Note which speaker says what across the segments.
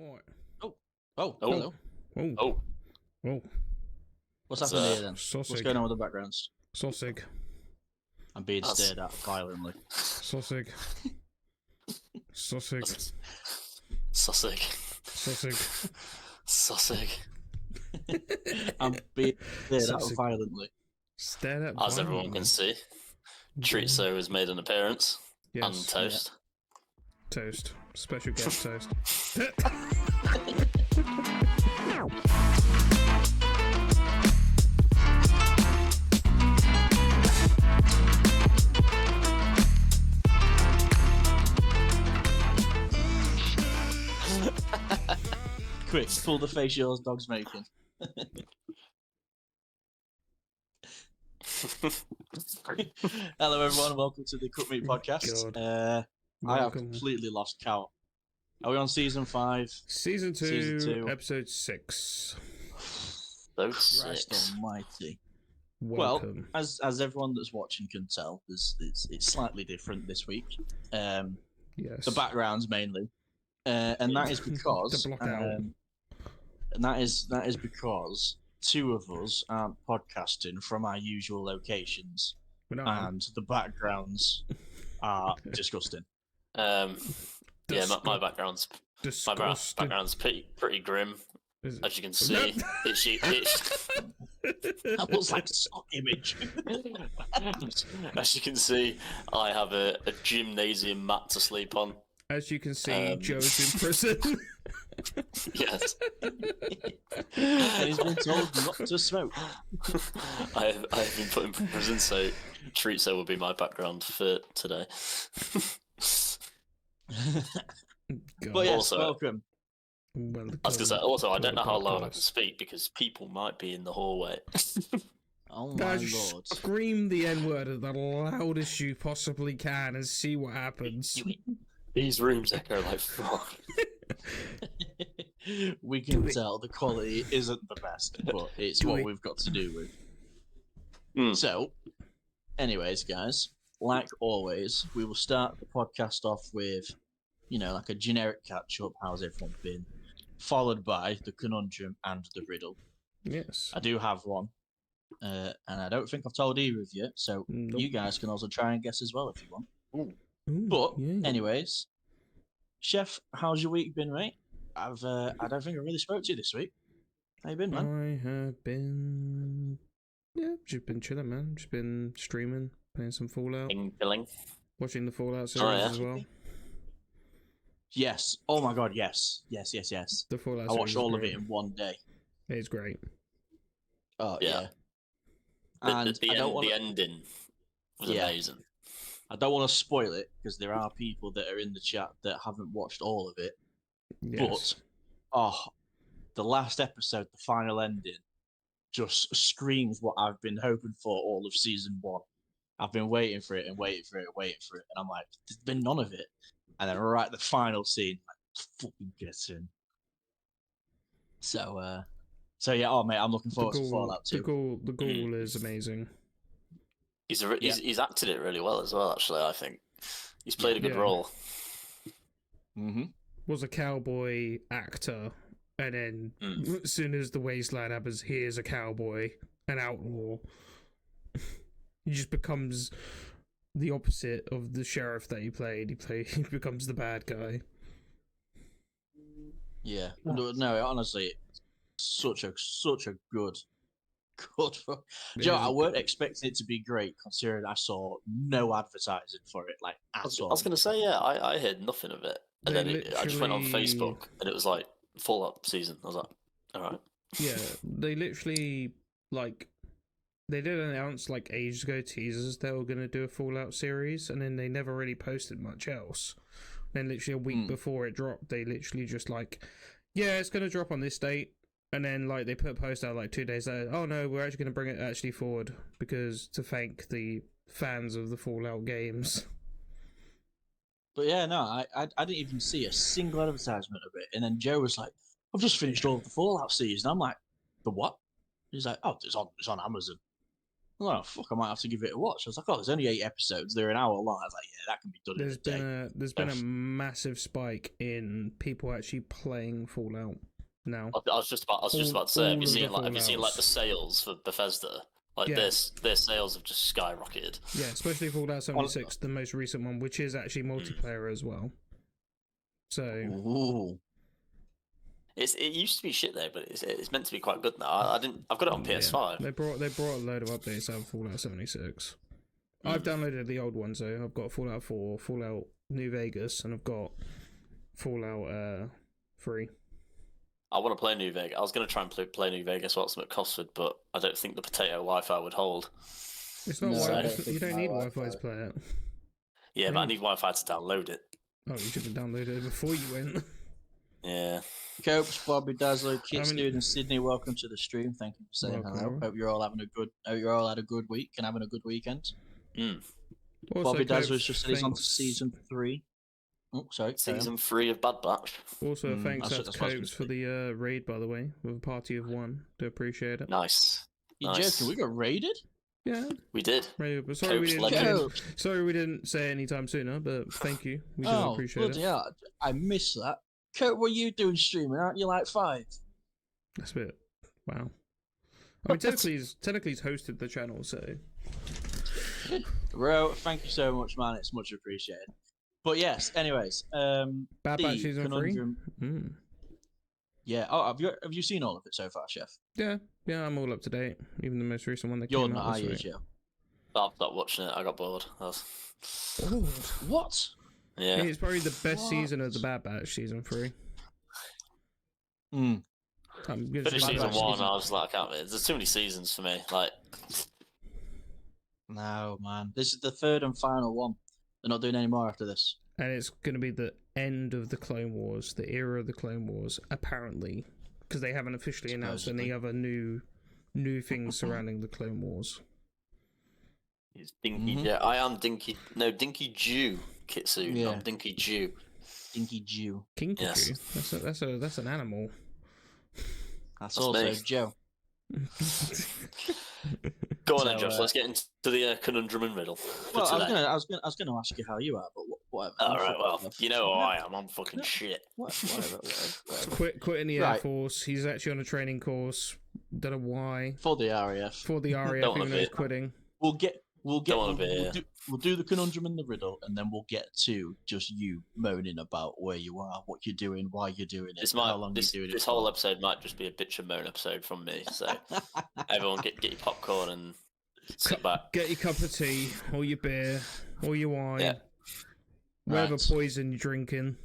Speaker 1: What?
Speaker 2: Hello.
Speaker 1: Oh. Oh.
Speaker 2: What's
Speaker 3: That's,
Speaker 2: happening here then?
Speaker 1: Sausage.
Speaker 2: What's going on with the backgrounds?
Speaker 1: Sausage.
Speaker 2: I'm being
Speaker 3: That's-
Speaker 2: stared at violently.
Speaker 1: Sausage. Sausage.
Speaker 3: Sussig.
Speaker 1: Sausage.
Speaker 3: Sussig.
Speaker 2: I'm being stared at
Speaker 1: Sausage.
Speaker 2: violently.
Speaker 1: Stare at
Speaker 3: As everyone can see, Treatso has made an appearance.
Speaker 1: Yes.
Speaker 3: And toast.
Speaker 1: Toast. Special guest toast.
Speaker 2: Quick, pull the face yours dog's making. Hello everyone, welcome to the Cook Meat Podcast. I have
Speaker 1: Welcome.
Speaker 2: completely lost count. Are we on season 5?
Speaker 1: Season 2,
Speaker 2: Season 2.
Speaker 1: episode 6.
Speaker 3: Those
Speaker 2: Christ
Speaker 3: six.
Speaker 2: almighty.
Speaker 1: Welcome.
Speaker 2: Well, as everyone that's watching can tell, it's slightly different this week.
Speaker 1: Yes.
Speaker 2: The backgrounds mainly, and that is because
Speaker 1: The block out.
Speaker 2: and that is because two of us aren't podcasting from our usual locations,
Speaker 1: We're not.
Speaker 2: and the backgrounds are disgusting.
Speaker 3: Yeah, my background's
Speaker 1: Disgusting.
Speaker 3: background's pretty grim.
Speaker 1: Is it-
Speaker 3: As you can see,
Speaker 2: That looks like a stock image.
Speaker 3: as you can see, I have a gymnasium mat to sleep on.
Speaker 1: As you can see, Joe's in prison.
Speaker 3: Yes,
Speaker 2: And he's been told not to smoke.
Speaker 3: I have been put in prison, so Treatso will be my background for today.
Speaker 2: But yes,
Speaker 3: Also-
Speaker 2: welcome.
Speaker 1: Well,
Speaker 3: I was gonna say, also, I don't know how loud I can
Speaker 1: podcast.
Speaker 3: speak because people might be in the hallway.
Speaker 2: Oh my
Speaker 1: Guys,
Speaker 2: lord.
Speaker 1: scream the N-word at the loudest you possibly can and see what happens.
Speaker 3: These rooms echo like fuck.
Speaker 2: We can tell the quality isn't the best, but it's
Speaker 1: Do
Speaker 2: what
Speaker 1: it.
Speaker 2: we've got to do with.
Speaker 3: Hmm.
Speaker 2: So, anyways, guys, like always, we will start the podcast off with, like a generic catch up. How's everyone been? Followed by the conundrum and the riddle.
Speaker 1: Yes.
Speaker 2: I do have one, and I don't think I've told either of you, so
Speaker 1: Nope.
Speaker 2: you guys can also try and guess as well if you want.
Speaker 1: Ooh,
Speaker 2: But
Speaker 1: yeah.
Speaker 2: anyways, Chef, how's your week been, mate? I don't think I really spoke to you this week. How you been, man?
Speaker 1: I have been... Yeah, just been chilling, man. Just been streaming, playing some Fallout,
Speaker 3: Killing.
Speaker 1: watching the Fallout series
Speaker 3: yeah.
Speaker 1: as well.
Speaker 2: Yes. Oh my god, yes.
Speaker 1: The Fallout
Speaker 2: I watched
Speaker 1: series is
Speaker 2: all of
Speaker 1: great.
Speaker 2: it in one day.
Speaker 1: It's great.
Speaker 2: Oh
Speaker 3: Yeah.
Speaker 2: yeah. And
Speaker 3: The
Speaker 2: I don't want
Speaker 3: the ending was
Speaker 2: Yeah.
Speaker 3: amazing.
Speaker 2: I don't want to spoil it because there are people that are in the chat that haven't watched all of it.
Speaker 1: Yes.
Speaker 2: But the last episode, the final ending, just screams what I've been hoping for all of season 1. I've been waiting for it, and I'm like, there's been none of it. And then right at the final scene, like, fucking gets in. So yeah, mate, I'm looking forward to Fallout 2.
Speaker 1: The ghoul is amazing.
Speaker 3: He's acted it really well as well. Actually, I think he's played a good
Speaker 1: Yeah.
Speaker 3: role.
Speaker 2: Mm-hmm.
Speaker 1: Was a cowboy actor, and then as soon as the wasteland happens, here's a cowboy, an outlaw. He just becomes the opposite of the sheriff that he played. He becomes the bad guy.
Speaker 2: Yeah. No, honestly, such a good. Joe, I weren't expecting it to be great considering I saw no advertising for it, like
Speaker 3: I
Speaker 2: at
Speaker 3: was
Speaker 2: all.
Speaker 3: going to say, yeah, I heard nothing of it, and
Speaker 1: They
Speaker 3: then I just went on
Speaker 1: literally-
Speaker 3: Facebook, and it was like Fallout season. I was like, all right.
Speaker 1: Yeah, they literally they did announce ages ago teasers they were gonna do a Fallout series, and then they never really posted much else. Then literally a week before it dropped, they literally just yeah, it's gonna drop on this date, and then they put a post out 2 days later. Oh no, we're actually gonna bring it actually forward because to thank the fans of the Fallout games.
Speaker 2: But yeah, no, I didn't even see a single advertisement of it. And then Joe was like, I've just finished all of the Fallout season. I'm like, the what? He's like, oh, it's on Amazon. Oh fuck! I might have to give it a watch. I was like, oh, there's only 8 episodes. They're an hour long. I was like, yeah, that can be done in a day.
Speaker 1: There's been a massive spike in people actually playing Fallout now.
Speaker 3: I was just about to say, have you seen like the sales for Bethesda? Like their sales have just skyrocketed.
Speaker 1: Yeah, especially Fallout 76, the most recent one, which is actually multiplayer as well. So.
Speaker 2: Ooh.
Speaker 3: It used to be shit though, but it's meant to be quite good now. I've got it on PS5.
Speaker 1: They brought a load of updates out of Fallout 76. I've downloaded the old ones though. I've got Fallout 4, Fallout New Vegas, and I've got Fallout 3.
Speaker 3: I want to play New Vegas. I was going to try and play New Vegas whilst I'm at Cosford, but I don't think the potato Wi-Fi would hold.
Speaker 1: It's not you don't need Wi-Fi to play it.
Speaker 3: Yeah, but I need Wi-Fi to download it.
Speaker 1: Oh, you should have downloaded it before you went.
Speaker 3: Yeah.
Speaker 2: Copes, Bobby Dazzler, Kit Student, Sydney, welcome to the stream. Thank you for saying hello. Hope you're all had a good week and having a good weekend.
Speaker 1: Also,
Speaker 2: Bobby Dazzler just said he's on to season 3. Oh, sorry.
Speaker 3: Season 3 of Bad Batch.
Speaker 1: Also, thanks to Copes for the raid, by the way, with a party of 1. Do appreciate it.
Speaker 3: Nice.
Speaker 2: You joking? We got raided?
Speaker 1: Yeah,
Speaker 3: we did.
Speaker 1: Raided, but sorry we didn't say it anytime sooner, but thank you. We do appreciate it.
Speaker 2: Yeah, I missed that. Kurt, what are you doing streaming? Aren't you like 5?
Speaker 1: That's a bit. Wow. I mean, technically he's hosted the channel, so.
Speaker 2: Bro, thank you so much, man. It's much appreciated. But yes, anyways,
Speaker 1: Bad Batch season 3.
Speaker 2: Yeah. Oh, have you seen all of it so far, Chef?
Speaker 1: Yeah, I'm all up to date. Even the most recent one that
Speaker 2: You're
Speaker 1: came
Speaker 2: not,
Speaker 1: out
Speaker 2: are you,
Speaker 1: this week.
Speaker 2: Joe?
Speaker 3: I've stopped watching it. I got bored.
Speaker 1: Bored?
Speaker 2: What?
Speaker 3: Yeah.
Speaker 1: It's probably the best season of the Bad Batch, season 3.
Speaker 3: Finished season 1, I was like, I can't. There's too many seasons for me. Like.
Speaker 2: No, man. This is the 3rd and final one. They're not doing any more after this.
Speaker 1: And it's going to be the end of the Clone Wars, the era of the Clone Wars, apparently, because they haven't officially announced any other new things surrounding the Clone Wars.
Speaker 3: It's Dinky. Yeah, I am Dinky. No, Dinky Jew. Kitsu, not Dinky Jew.
Speaker 2: Dinky Jew.
Speaker 1: Kinky Jew. That's an animal.
Speaker 2: That's also
Speaker 3: me.
Speaker 2: Joe.
Speaker 3: Go on then, Josh. Let's get into the conundrum and riddle.
Speaker 2: Well, I was gonna ask you how you are, but whatever.
Speaker 3: All right. Well, you know how I am. I'm fucking shit.
Speaker 2: Whatever.
Speaker 1: Quitting the Air Force. He's actually on a training course. Don't know why.
Speaker 2: For the RAF.
Speaker 1: For the RAF, even though he's quitting.
Speaker 2: We'll do the conundrum and the riddle, and then we'll get to just you moaning about where you are, what you're doing, why you're doing it, how long you're doing it.
Speaker 3: This whole episode might just be a bitch and moan episode from me. So everyone get your popcorn and sit back.
Speaker 1: Get your cup of tea, or your beer, or your wine, whatever poison you're drinking.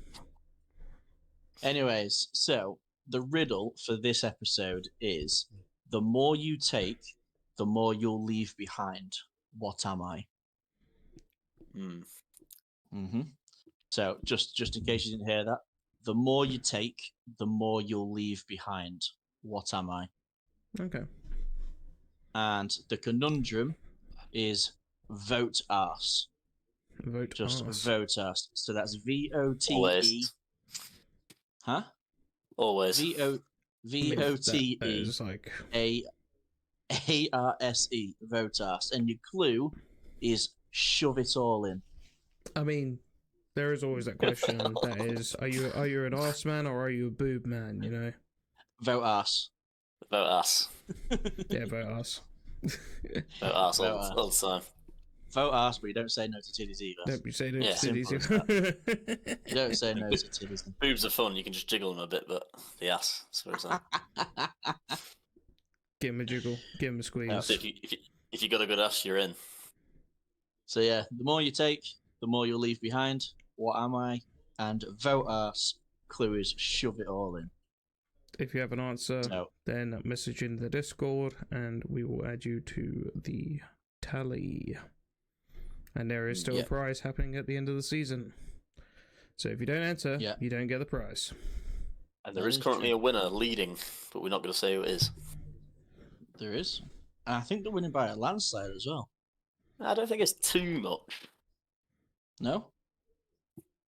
Speaker 2: Anyways, so the riddle for this episode is: the more you take, the more you'll leave behind. What am I? So, just in case you didn't hear that, the more you take, the more you'll leave behind. What am I?
Speaker 1: Okay.
Speaker 2: And the conundrum is vote arse. Vote arse. So that's VOTE.
Speaker 3: Always.
Speaker 2: Huh?
Speaker 3: Always.
Speaker 2: VOTE ARSE. Vote arse. And your clue is shove it all in.
Speaker 1: I mean, there is always that question. That is, are you an arse man or are you a boob man? You know.
Speaker 2: Vote arse.
Speaker 3: Vote arse.
Speaker 1: Yeah, vote arse.
Speaker 3: Vote arse all the time.
Speaker 2: Vote arse, but you don't say no to titties either.
Speaker 1: Don't you say no to titties?
Speaker 2: You don't say no to titties.
Speaker 3: Boobs are fun. You can just jiggle them a bit, but the ass.
Speaker 1: Give him a jiggle. Give him a squeeze.
Speaker 3: So if you got a good ass, you're in.
Speaker 2: So yeah, the more you take, the more you'll leave behind. What am I? And vote arse. Clue is shove it all in.
Speaker 1: If you have an answer, then message in the Discord, and we will add you to the tally. And there is still a prize happening at the end of the season. So if you don't answer, you don't get the prize.
Speaker 3: And there is currently a winner leading, but we're not going to say who it is.
Speaker 2: There is. And I think they're winning by a landslide as well.
Speaker 3: I don't think it's too much.
Speaker 2: No?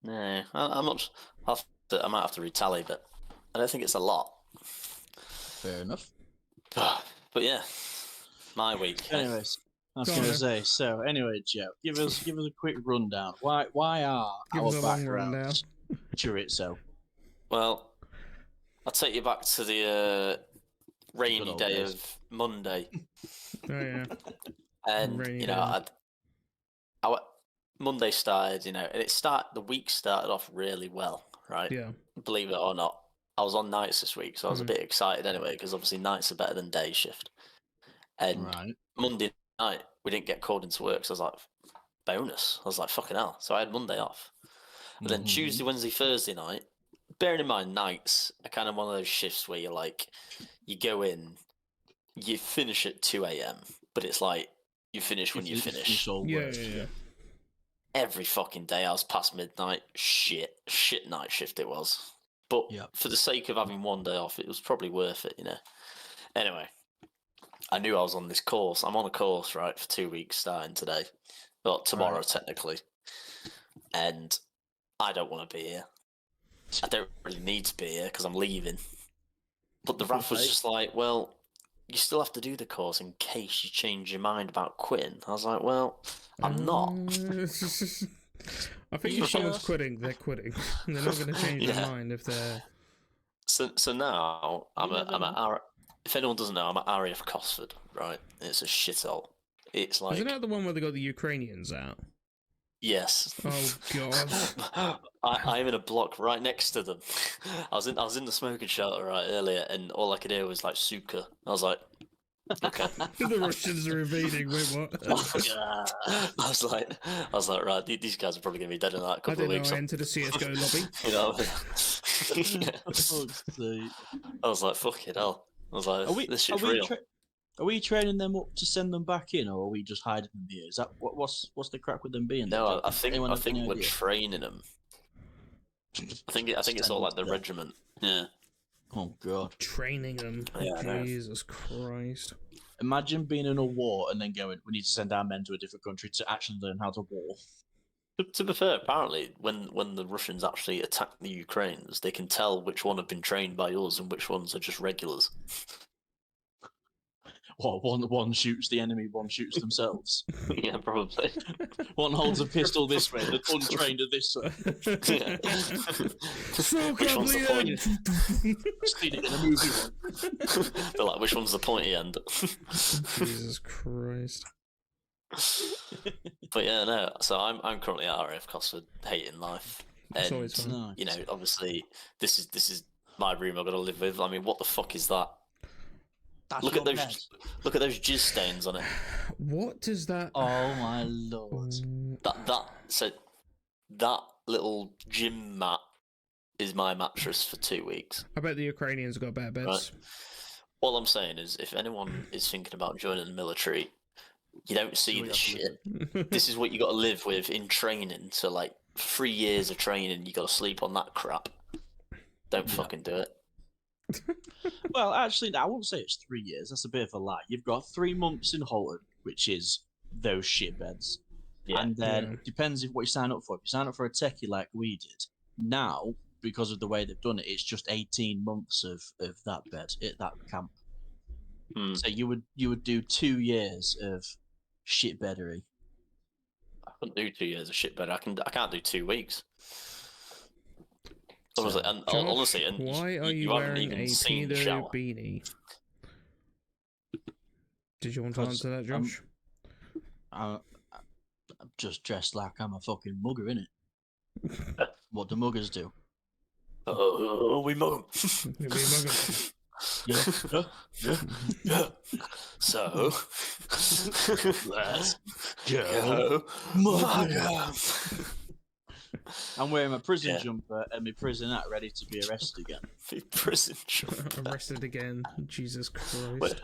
Speaker 3: No, I'm not. I might have to retally, but I don't think it's a lot.
Speaker 2: Fair enough.
Speaker 3: But yeah, my week.
Speaker 2: Anyways, I was going to say. So anyway, Joe, give us a quick rundown. Why are
Speaker 1: Give
Speaker 2: our
Speaker 1: us a long rundown.
Speaker 2: backgrounds chorizo?
Speaker 3: Well, I'll take you back to the rainy
Speaker 2: Good old
Speaker 3: day
Speaker 2: days.
Speaker 3: of Monday,
Speaker 1: Oh yeah.
Speaker 3: and
Speaker 1: Rainy
Speaker 3: you
Speaker 1: day.
Speaker 3: know, Monday started, you know, and the week started off really well, right?
Speaker 1: Yeah.
Speaker 3: Believe it or not, I was on nights this week, so I was a bit excited anyway, because obviously nights are better than day shift. And
Speaker 2: Right.
Speaker 3: Monday night, we didn't get called into work, so I was like, bonus. I was like, fucking hell. So I had Monday off. But then Tuesday, Wednesday, Thursday night, bearing in mind nights are kind of one of those shifts where you're like, you go in, you finish at 2 a.m., but it's like, you finish when you finish.
Speaker 1: Yeah.
Speaker 3: Every fucking day I was past midnight. Shit night shift it was. But for the sake of having one day off, it was probably worth it, you know. Anyway, I knew I was on this course. I'm on a course, right, for 2 weeks starting today. Well, tomorrow, technically. And I don't want to be here. I don't really need to be here because I'm leaving. But the RAF was just like, well, you still have to do the course in case you change your mind about quitting. I was like, well, I'm not.
Speaker 1: I think if someone's quitting, they're quitting. They're not going to change their mind if they're...
Speaker 3: So now, I'm at if anyone doesn't know, I'm at RAF Cosford, right? It's a shithole. It's like...
Speaker 1: Isn't that the one where they got the Ukrainians out?
Speaker 3: Yes.
Speaker 1: Oh god.
Speaker 3: I'm in a block right next to them. I was in the smoking shelter right earlier, and all I could hear was like Suka. I was like, okay.
Speaker 1: The Russians are invading. Wait, what?
Speaker 3: I was like, right, these guys are probably gonna be dead in like a couple of weeks.
Speaker 1: I entered a CS:GO lobby.
Speaker 3: You know. I was like, fuck it, hell. I was like, this shit's real.
Speaker 2: Are we training them up to send them back in, or are we just hiding them here? Is that what's the crack with them being there?
Speaker 3: No, I think we're training them. I think it's all like the regiment. Yeah.
Speaker 2: Oh god.
Speaker 1: Training them.
Speaker 3: Yeah,
Speaker 1: Jesus Christ.
Speaker 2: Imagine being in a war and then going, we need to send our men to a different country to actually learn how to war.
Speaker 3: To be fair, apparently, when the Russians actually attack the Ukrainians, they can tell which one have been trained by us and which ones are just regulars.
Speaker 2: What, one shoots the enemy, one shoots themselves?
Speaker 3: Yeah, probably.
Speaker 2: One holds a pistol this way, the untrained are this way.
Speaker 1: So
Speaker 3: which one's the pointy?
Speaker 2: Seen it in a movie one.
Speaker 3: They're like, which one's the pointy end?
Speaker 1: Jesus Christ.
Speaker 3: But yeah, no. So I'm currently at RAF Cosford, hating life, and
Speaker 2: Nice.
Speaker 3: you know, obviously, this is my room I've got to live with. I mean, what the fuck is that? Look at those jizz stains on it.
Speaker 1: What does that?
Speaker 2: Oh my lord!
Speaker 3: That little gym mat is my mattress for 2 weeks.
Speaker 1: I bet the Ukrainians got better beds.
Speaker 3: Right? All I'm saying is, if anyone is thinking about joining the military, you don't see this shit. This is what you got to live with in training. So, like, 3 years of training, you got to sleep on that crap. Don't fucking do it.
Speaker 2: Well, actually, I won't say it's 3 years. That's a bit of a lie. You've got 3 months in Holland, which is those shit beds. Yeah. And then it depends what you sign up for. If you sign up for a techie like we did, now, because of the way they've done it, it's just 18 months of that bed at that camp. So you would do 2 years of shit beddery.
Speaker 3: I couldn't do 2 years of shit bed. I can't do 2 weeks. Honestly, and
Speaker 1: Josh,
Speaker 3: honestly, and
Speaker 1: why are you wearing a pedo beanie? Did you want to answer that, Josh?
Speaker 2: I'm just dressed like I'm a fucking mugger, innit? What do muggers do?
Speaker 3: We mug 'em.
Speaker 1: We mug 'em.
Speaker 2: Yeah.
Speaker 3: So,
Speaker 2: let's go mug 'em. I'm wearing my prison jumper and my prison hat, ready to be arrested again.
Speaker 3: The prison jumper.
Speaker 1: Arrested again. Jesus Christ.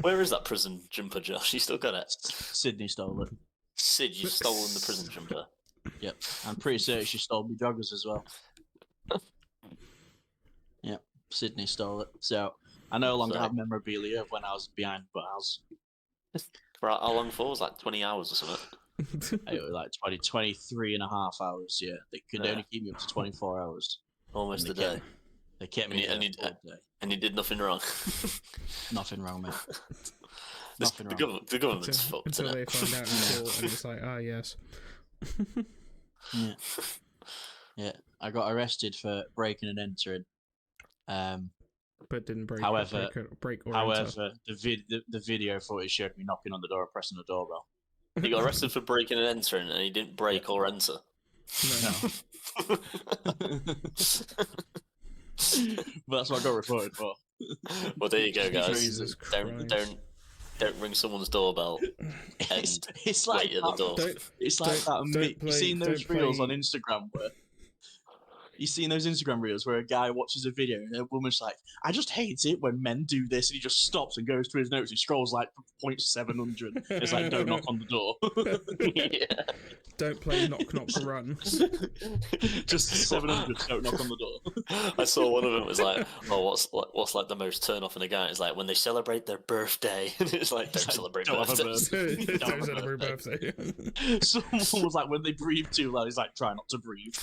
Speaker 3: Where is that prison jumper, Josh? You still got it?
Speaker 2: Sydney stole it.
Speaker 3: Sid, you've stolen the prison jumper.
Speaker 2: Yep. I'm pretty certain she stole my joggers as well. Yep. Sydney stole it. So I no longer have memorabilia of when I was behind bars.
Speaker 3: For how long for? It was like 20 hours or something.
Speaker 2: It was like 23 and a half hours, yeah. They could only keep me up to 24 hours.
Speaker 3: Almost a day.
Speaker 2: They kept me
Speaker 3: and you did nothing wrong.
Speaker 2: Nothing wrong, mate. Nothing wrong.
Speaker 3: The government's fucked.
Speaker 1: Until they find out in court, and it's like, ah, yes.
Speaker 2: Yeah. Yeah, I got arrested for breaking and entering.
Speaker 1: But didn't break.
Speaker 2: However,
Speaker 1: break or
Speaker 2: however, the video footage showed me knocking on the door and pressing the doorbell.
Speaker 3: He got arrested for breaking and entering, and he didn't break or enter.
Speaker 1: No.
Speaker 2: But that's what I got reported for.
Speaker 3: Well, there you go, guys.
Speaker 1: Jesus
Speaker 3: Don't ring someone's doorbell.
Speaker 2: It's like
Speaker 3: wait at the door.
Speaker 2: It's like that. You've seen those reels on Instagram where you've seen those Instagram reels where a guy watches a video and a woman's like, "I just hate it when men do this," and he just stops and goes to his notes. He scrolls like 0.700. It's like, don't knock on the door.
Speaker 3: Yeah.
Speaker 1: Don't play knock knock run.
Speaker 2: Just 700. Don't knock on the door.
Speaker 3: I saw one of them was like, "Oh, what's like the most turn off in a guy?" It's like when they celebrate their birthday, and it's like, don't celebrate birthdays.
Speaker 1: Don't celebrate birthday.
Speaker 2: Someone was like, when they breathe too loud, he's like, try not to breathe.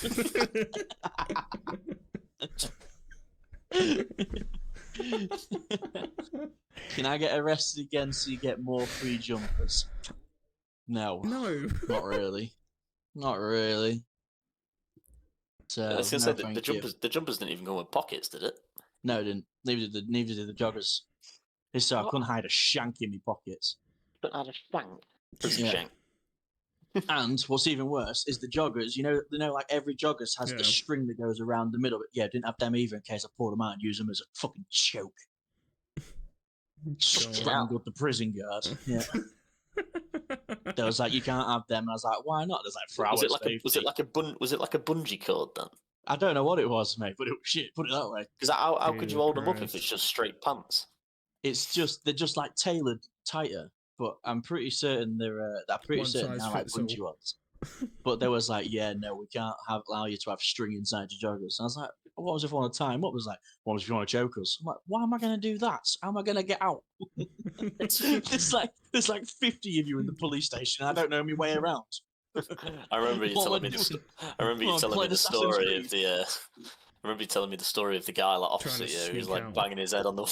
Speaker 2: Can I get arrested again so you get more free jumpers? No.
Speaker 1: No.
Speaker 2: Not really. Not really. So,
Speaker 3: I was gonna say the jumpers didn't even go with pockets, did it?
Speaker 2: No, it didn't. Neither did the joggers. So I couldn't hide a shank in my pockets.
Speaker 3: But had a shank.
Speaker 2: Yeah.
Speaker 3: Shank.
Speaker 2: And what's even worse is the joggers. You know, like every joggers has a string that goes around the middle. But yeah, I didn't have them either in case I pulled them out and use them as a fucking choke. Strangled the prison guard. Yeah. They was like, you can't have them. And I was like, why not? There's like for
Speaker 3: was
Speaker 2: hours.
Speaker 3: Was it like a bungee cord then?
Speaker 2: I don't know what it was, mate, but it was shit. Put it that way.
Speaker 3: Because how could you hold them up if it's just straight pants?
Speaker 2: It's just they're just like tailored tighter. But I'm pretty certain they're pretty certain now like bungee ones. But there was like, yeah, no, we can't allow you to have string inside your joggers. And I was like, what was if I want to tie them up? I was like, what was if you want to choke us? I'm like, why am I going to do that? How am I going to get out? there's like 50 of you in the police station. I don't know my way around.
Speaker 3: I remember you telling me the story of the. I remember you telling me the story of the guy like opposite you, who's like banging his head on the.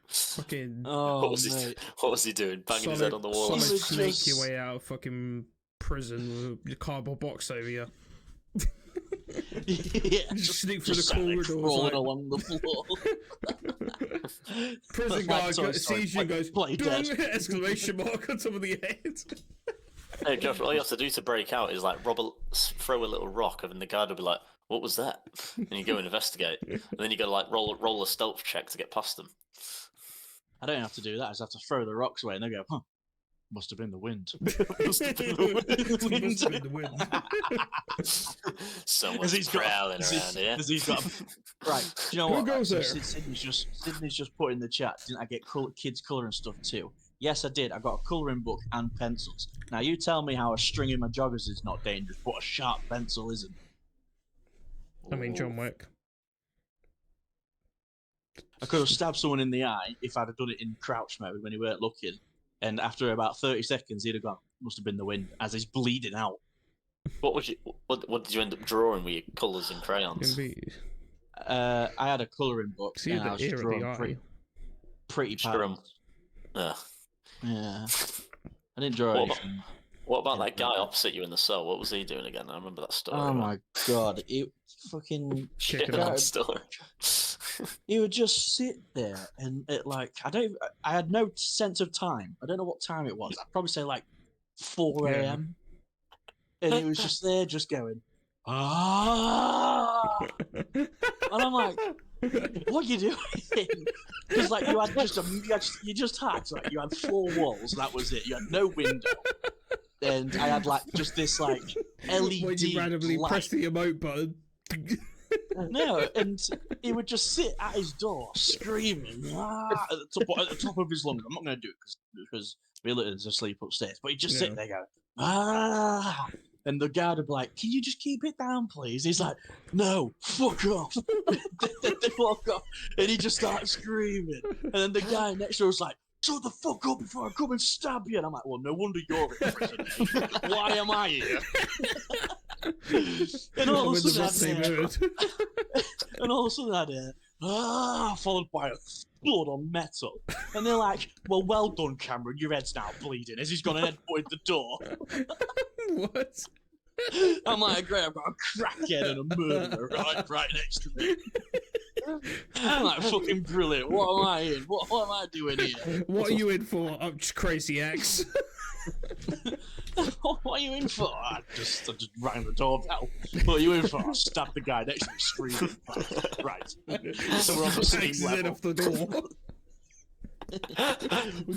Speaker 1: Fucking.
Speaker 3: What was he doing? Banging his head on the wall.
Speaker 1: Snake your way out of fucking prison with a cardboard box over you.
Speaker 2: Yeah,
Speaker 1: just sneak through the corridors,
Speaker 2: crawling along the floor.
Speaker 1: Prison guard sees you and goes, exclamation mark on top of the head.
Speaker 3: Hey, Josh, all you have to do to break out is like throw a little rock, and the guard will be like, "What was that?" And you go and investigate, and then you got to like roll a stealth check to get past them.
Speaker 2: I don't have to do that. I just have to throw the rocks away, and they go, "Huh, must have been the wind."
Speaker 1: Must have been the wind.
Speaker 3: Someone's prowling around here.
Speaker 2: Right, do you know
Speaker 1: Who
Speaker 2: what?
Speaker 1: goes there?
Speaker 2: Sydney's just put in the chat. Didn't I get kids colouring stuff too? Yes, I did. I got a colouring book and pencils. Now you tell me how a string in my joggers is not dangerous, but a sharp pencil isn't.
Speaker 1: I mean, John Wick.
Speaker 2: I could have stabbed someone in the eye if I'd have done it in crouch mode when he weren't looking. And after about 30 seconds, he'd have gone, must have been the wind, as he's bleeding out.
Speaker 3: What did you end up drawing with your colours and crayons?
Speaker 2: I had a colouring book, and I was drawing pretty patterns. Yeah. I didn't draw anything.
Speaker 3: What about that guy opposite you in the cell? What was he doing again? I remember that story.
Speaker 2: Oh my god, it fucking
Speaker 3: story.
Speaker 2: He would just sit there and I had no sense of time. I don't know what time it was. I'd probably say like 4 a.m. And he was just there, just going, ah. And I'm like, what are you doing? Because like you had 4 walls. That was it. You had no window. And I had like just this like LED
Speaker 1: when you randomly
Speaker 2: light.
Speaker 1: press the emote button.
Speaker 2: No, and he would just sit at his door screaming at the top of his lungs. I'm not going to do it because Billy's asleep upstairs. But he'd just sit there going, and the guard would be like, "Can you just keep it down, please?" He's like, "No, fuck off." They walk off, and he just starts screaming. And then the guy next to us was like, "Shut the fuck up before I come and stab you." And I'm like, well, no wonder you're in prison. Why am I here? And all of a sudden, I had followed by a thud on metal. And they're like, well done, Cameron, your head's now bleeding as he's gone and headbutted the door.
Speaker 1: What?
Speaker 2: I'm like, great, I've got a crackhead and a murderer right next to me. I'm like, fucking brilliant. What am I in? What am I doing here?
Speaker 1: What are you in for, crazy axe?
Speaker 2: What are you in for? I just rang the doorbell. What are you in for? I stabbed the guy next to me screaming. Right. So we're on the same level.
Speaker 1: Off the door.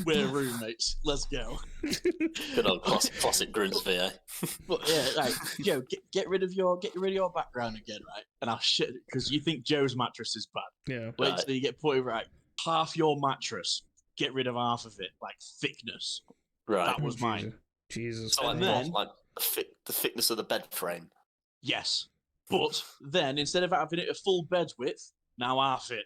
Speaker 2: We're roommates. Let's go.
Speaker 3: Good old classic Grimsby, eh?
Speaker 2: But yeah, right, Joe, get rid of your background again, right? And I'll shit because you think Joe's mattress is bad.
Speaker 1: Yeah.
Speaker 2: Wait till you get put it right. Half your mattress, get rid of half of it, like thickness.
Speaker 3: Right.
Speaker 2: That was mine.
Speaker 1: Jesus.
Speaker 3: So
Speaker 2: And then,
Speaker 3: like the thickness of the bed frame.
Speaker 2: yes, but then instead of having it a full bed width, now half it.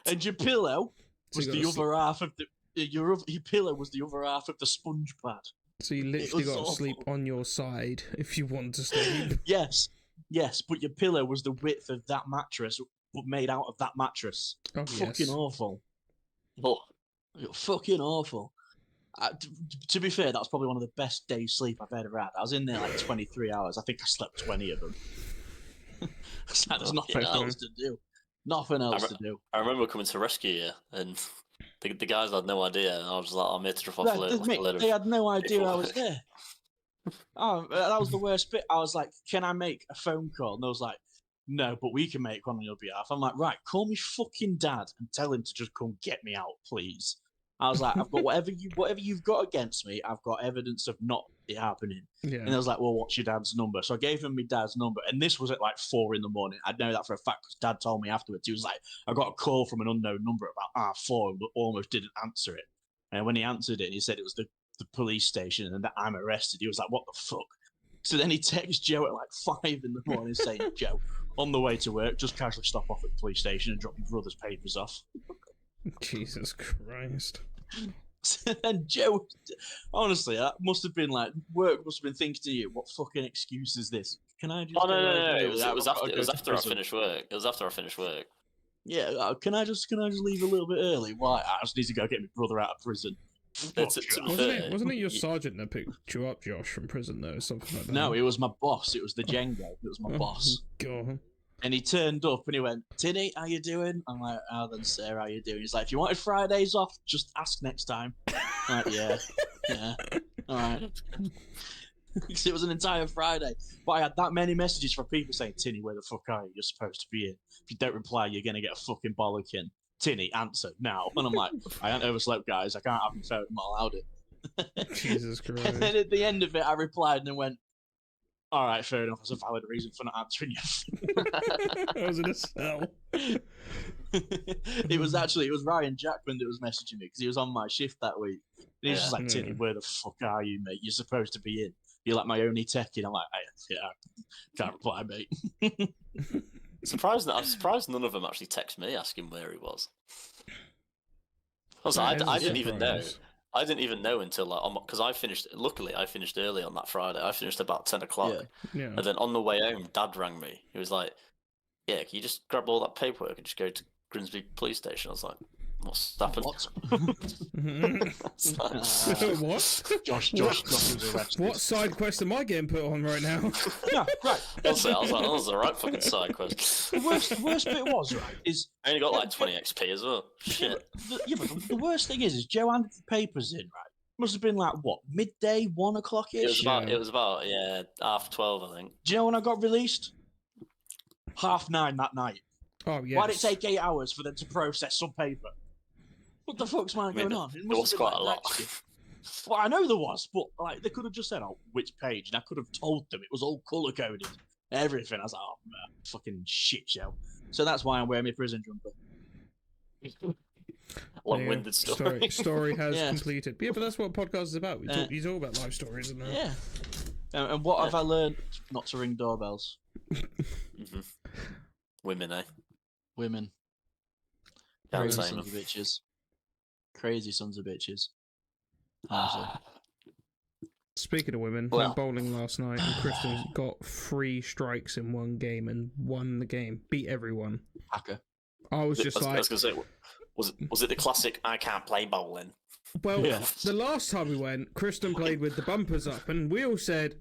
Speaker 2: And your pillow was the other half of the your pillow was the other half of the sponge pad.
Speaker 1: So you literally got to sleep on your side if you want to sleep.
Speaker 2: Yes, but your pillow was the width of that mattress, but made out of that mattress.
Speaker 1: Oh,
Speaker 2: Fucking
Speaker 1: yes.
Speaker 2: awful.
Speaker 3: Oh,
Speaker 2: Fucking awful. To be fair, that was probably one of the best days sleep I've ever had. I was in there like 23 hours. I think I slept 20 of them. There's nothing else to do. Nothing else to do.
Speaker 3: I remember coming to rescue you, and the guys had no idea. And I was like, I'm here to drop off a load
Speaker 2: They had no idea I was there. Oh, that was the worst bit. I was like, can I make a phone call? And they was like, no, but we can make one on your behalf. I'm like, right, call me fucking dad and tell him to just come get me out, please. I was like, I've got whatever you've got against me, I've got evidence of not it happening.
Speaker 1: Yeah.
Speaker 2: And I was like, well, what's your dad's number? So I gave him my dad's number, and this was at like 4 a.m. I know that for a fact because Dad told me afterwards. He was like, I got a call from an unknown number about 4, but almost didn't answer it. And when he answered it, he said it was the police station and that I'm arrested. He was like, what the fuck? So then he texts Joe at like 5 a.m. saying, Joe, on the way to work, just casually stop off at the police station and drop your brother's papers off.
Speaker 1: Jesus Christ.
Speaker 2: And Joe, honestly, that must have been like, work must have been thinking to you, what fucking excuse is this? Can I just...
Speaker 3: Oh, no. It was after I finished work. It was after I finished work.
Speaker 2: Yeah, can I just leave a little bit early? Why? I just need to go get my brother out of prison.
Speaker 1: Wasn't it your sergeant that picked you up, Josh, from prison, though? Something like that?
Speaker 2: No, it was my boss. It was the Django. It was my boss.
Speaker 1: God.
Speaker 2: And he turned up and he went, Tinny, how you doing? I'm like, oh, then sir, how you doing? He's like, if you wanted Fridays off, just ask next time. I'm like, yeah, all right. Because it was an entire Friday. But I had that many messages from people saying, Tinny, where the fuck are you? You're supposed to be in. If you don't reply, you're going to get a fucking bollocking. Tinny, answer now. And I'm like, I ain't overslept, guys. I can't have my phone. I'm not allowed it.
Speaker 1: Jesus Christ.
Speaker 2: And then at the end of it, I replied and went, all right, fair enough. That's a valid reason for not answering you.
Speaker 1: I was in a cell.
Speaker 2: It was Ryan Jackman that was messaging me because he was on my shift that week. And he's just like, Tinny, where the fuck are you, mate? You're supposed to be in. You're like my only techie. And I'm like, yeah, I can't reply, mate.
Speaker 3: I'm surprised none of them actually text me asking where he was. I didn't even know. I didn't even know until because I finished. Luckily, I finished early on that Friday. I finished about 10 o'clock.
Speaker 1: Yeah.
Speaker 3: And then on the way home, Dad rang me. He was like, "Yeah, can you just grab all that paperwork and just go to Grimsby Police Station?" I was like, "What's happened?"
Speaker 2: What?
Speaker 1: What?
Speaker 2: Josh was arrested.
Speaker 1: What side quest am I getting put on right now?
Speaker 2: Yeah, right.
Speaker 3: I was like, that was the right fucking side quest.
Speaker 2: The worst bit was, right, is...
Speaker 3: I only got like 20 XP as well. Shit.
Speaker 2: But the worst thing is Joe handed the papers in, right? Must have been like, what, midday, 1 o'clock-ish?
Speaker 3: It was about 12:30, I think.
Speaker 2: Do you know when I got released? 9:30 that night.
Speaker 1: Oh, yes.
Speaker 2: Why did it take 8 hours for them to process some paper? What the fuck's going on?
Speaker 3: There was quite a lot.
Speaker 2: Well, I know there was, but like they could have just said, "Oh, which page?" and I could have told them it was all color coded, everything. I was like, "Oh, man, fucking shit show." So that's why I'm wearing my prison jumper.
Speaker 3: Long-winded story.
Speaker 1: Story has completed. Yeah, but that's what podcast is about. You talk about life stories, isn't it?
Speaker 2: Yeah. And what have I learned? Not to ring doorbells.
Speaker 3: Women, eh?
Speaker 2: Women. Crazy sons of bitches. Crazy sons of bitches. Honestly.
Speaker 1: Speaking of women,
Speaker 3: Well.
Speaker 1: went bowling last night, and Kristen got 3 strikes in one game and won the game. Beat everyone.
Speaker 2: Hacker.
Speaker 1: I was just
Speaker 3: I was gonna say, was it the classic? I can't play bowling.
Speaker 1: Well,
Speaker 2: Yeah.
Speaker 1: the last time we went, Kristen played with the bumpers up, and we all said,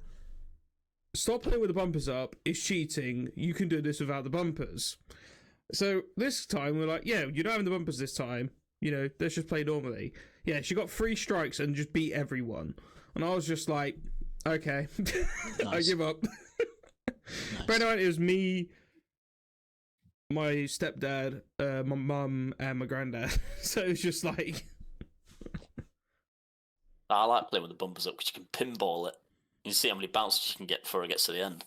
Speaker 1: "Stop playing with the bumpers up. It's cheating. You can do this without the bumpers." So this time we're like, "Yeah, you're not having the bumpers this time. You know, let's just play normally." Yeah, she got 3 strikes and just beat everyone, and I was just like, "Okay, I
Speaker 2: Nice.
Speaker 1: give up."
Speaker 2: Nice.
Speaker 1: But anyway, it was me, my stepdad, my mum, and my granddad. So it was just like.
Speaker 3: I like playing with the bumpers up because you can pinball it. You see how many bounces you can get before it gets to the end.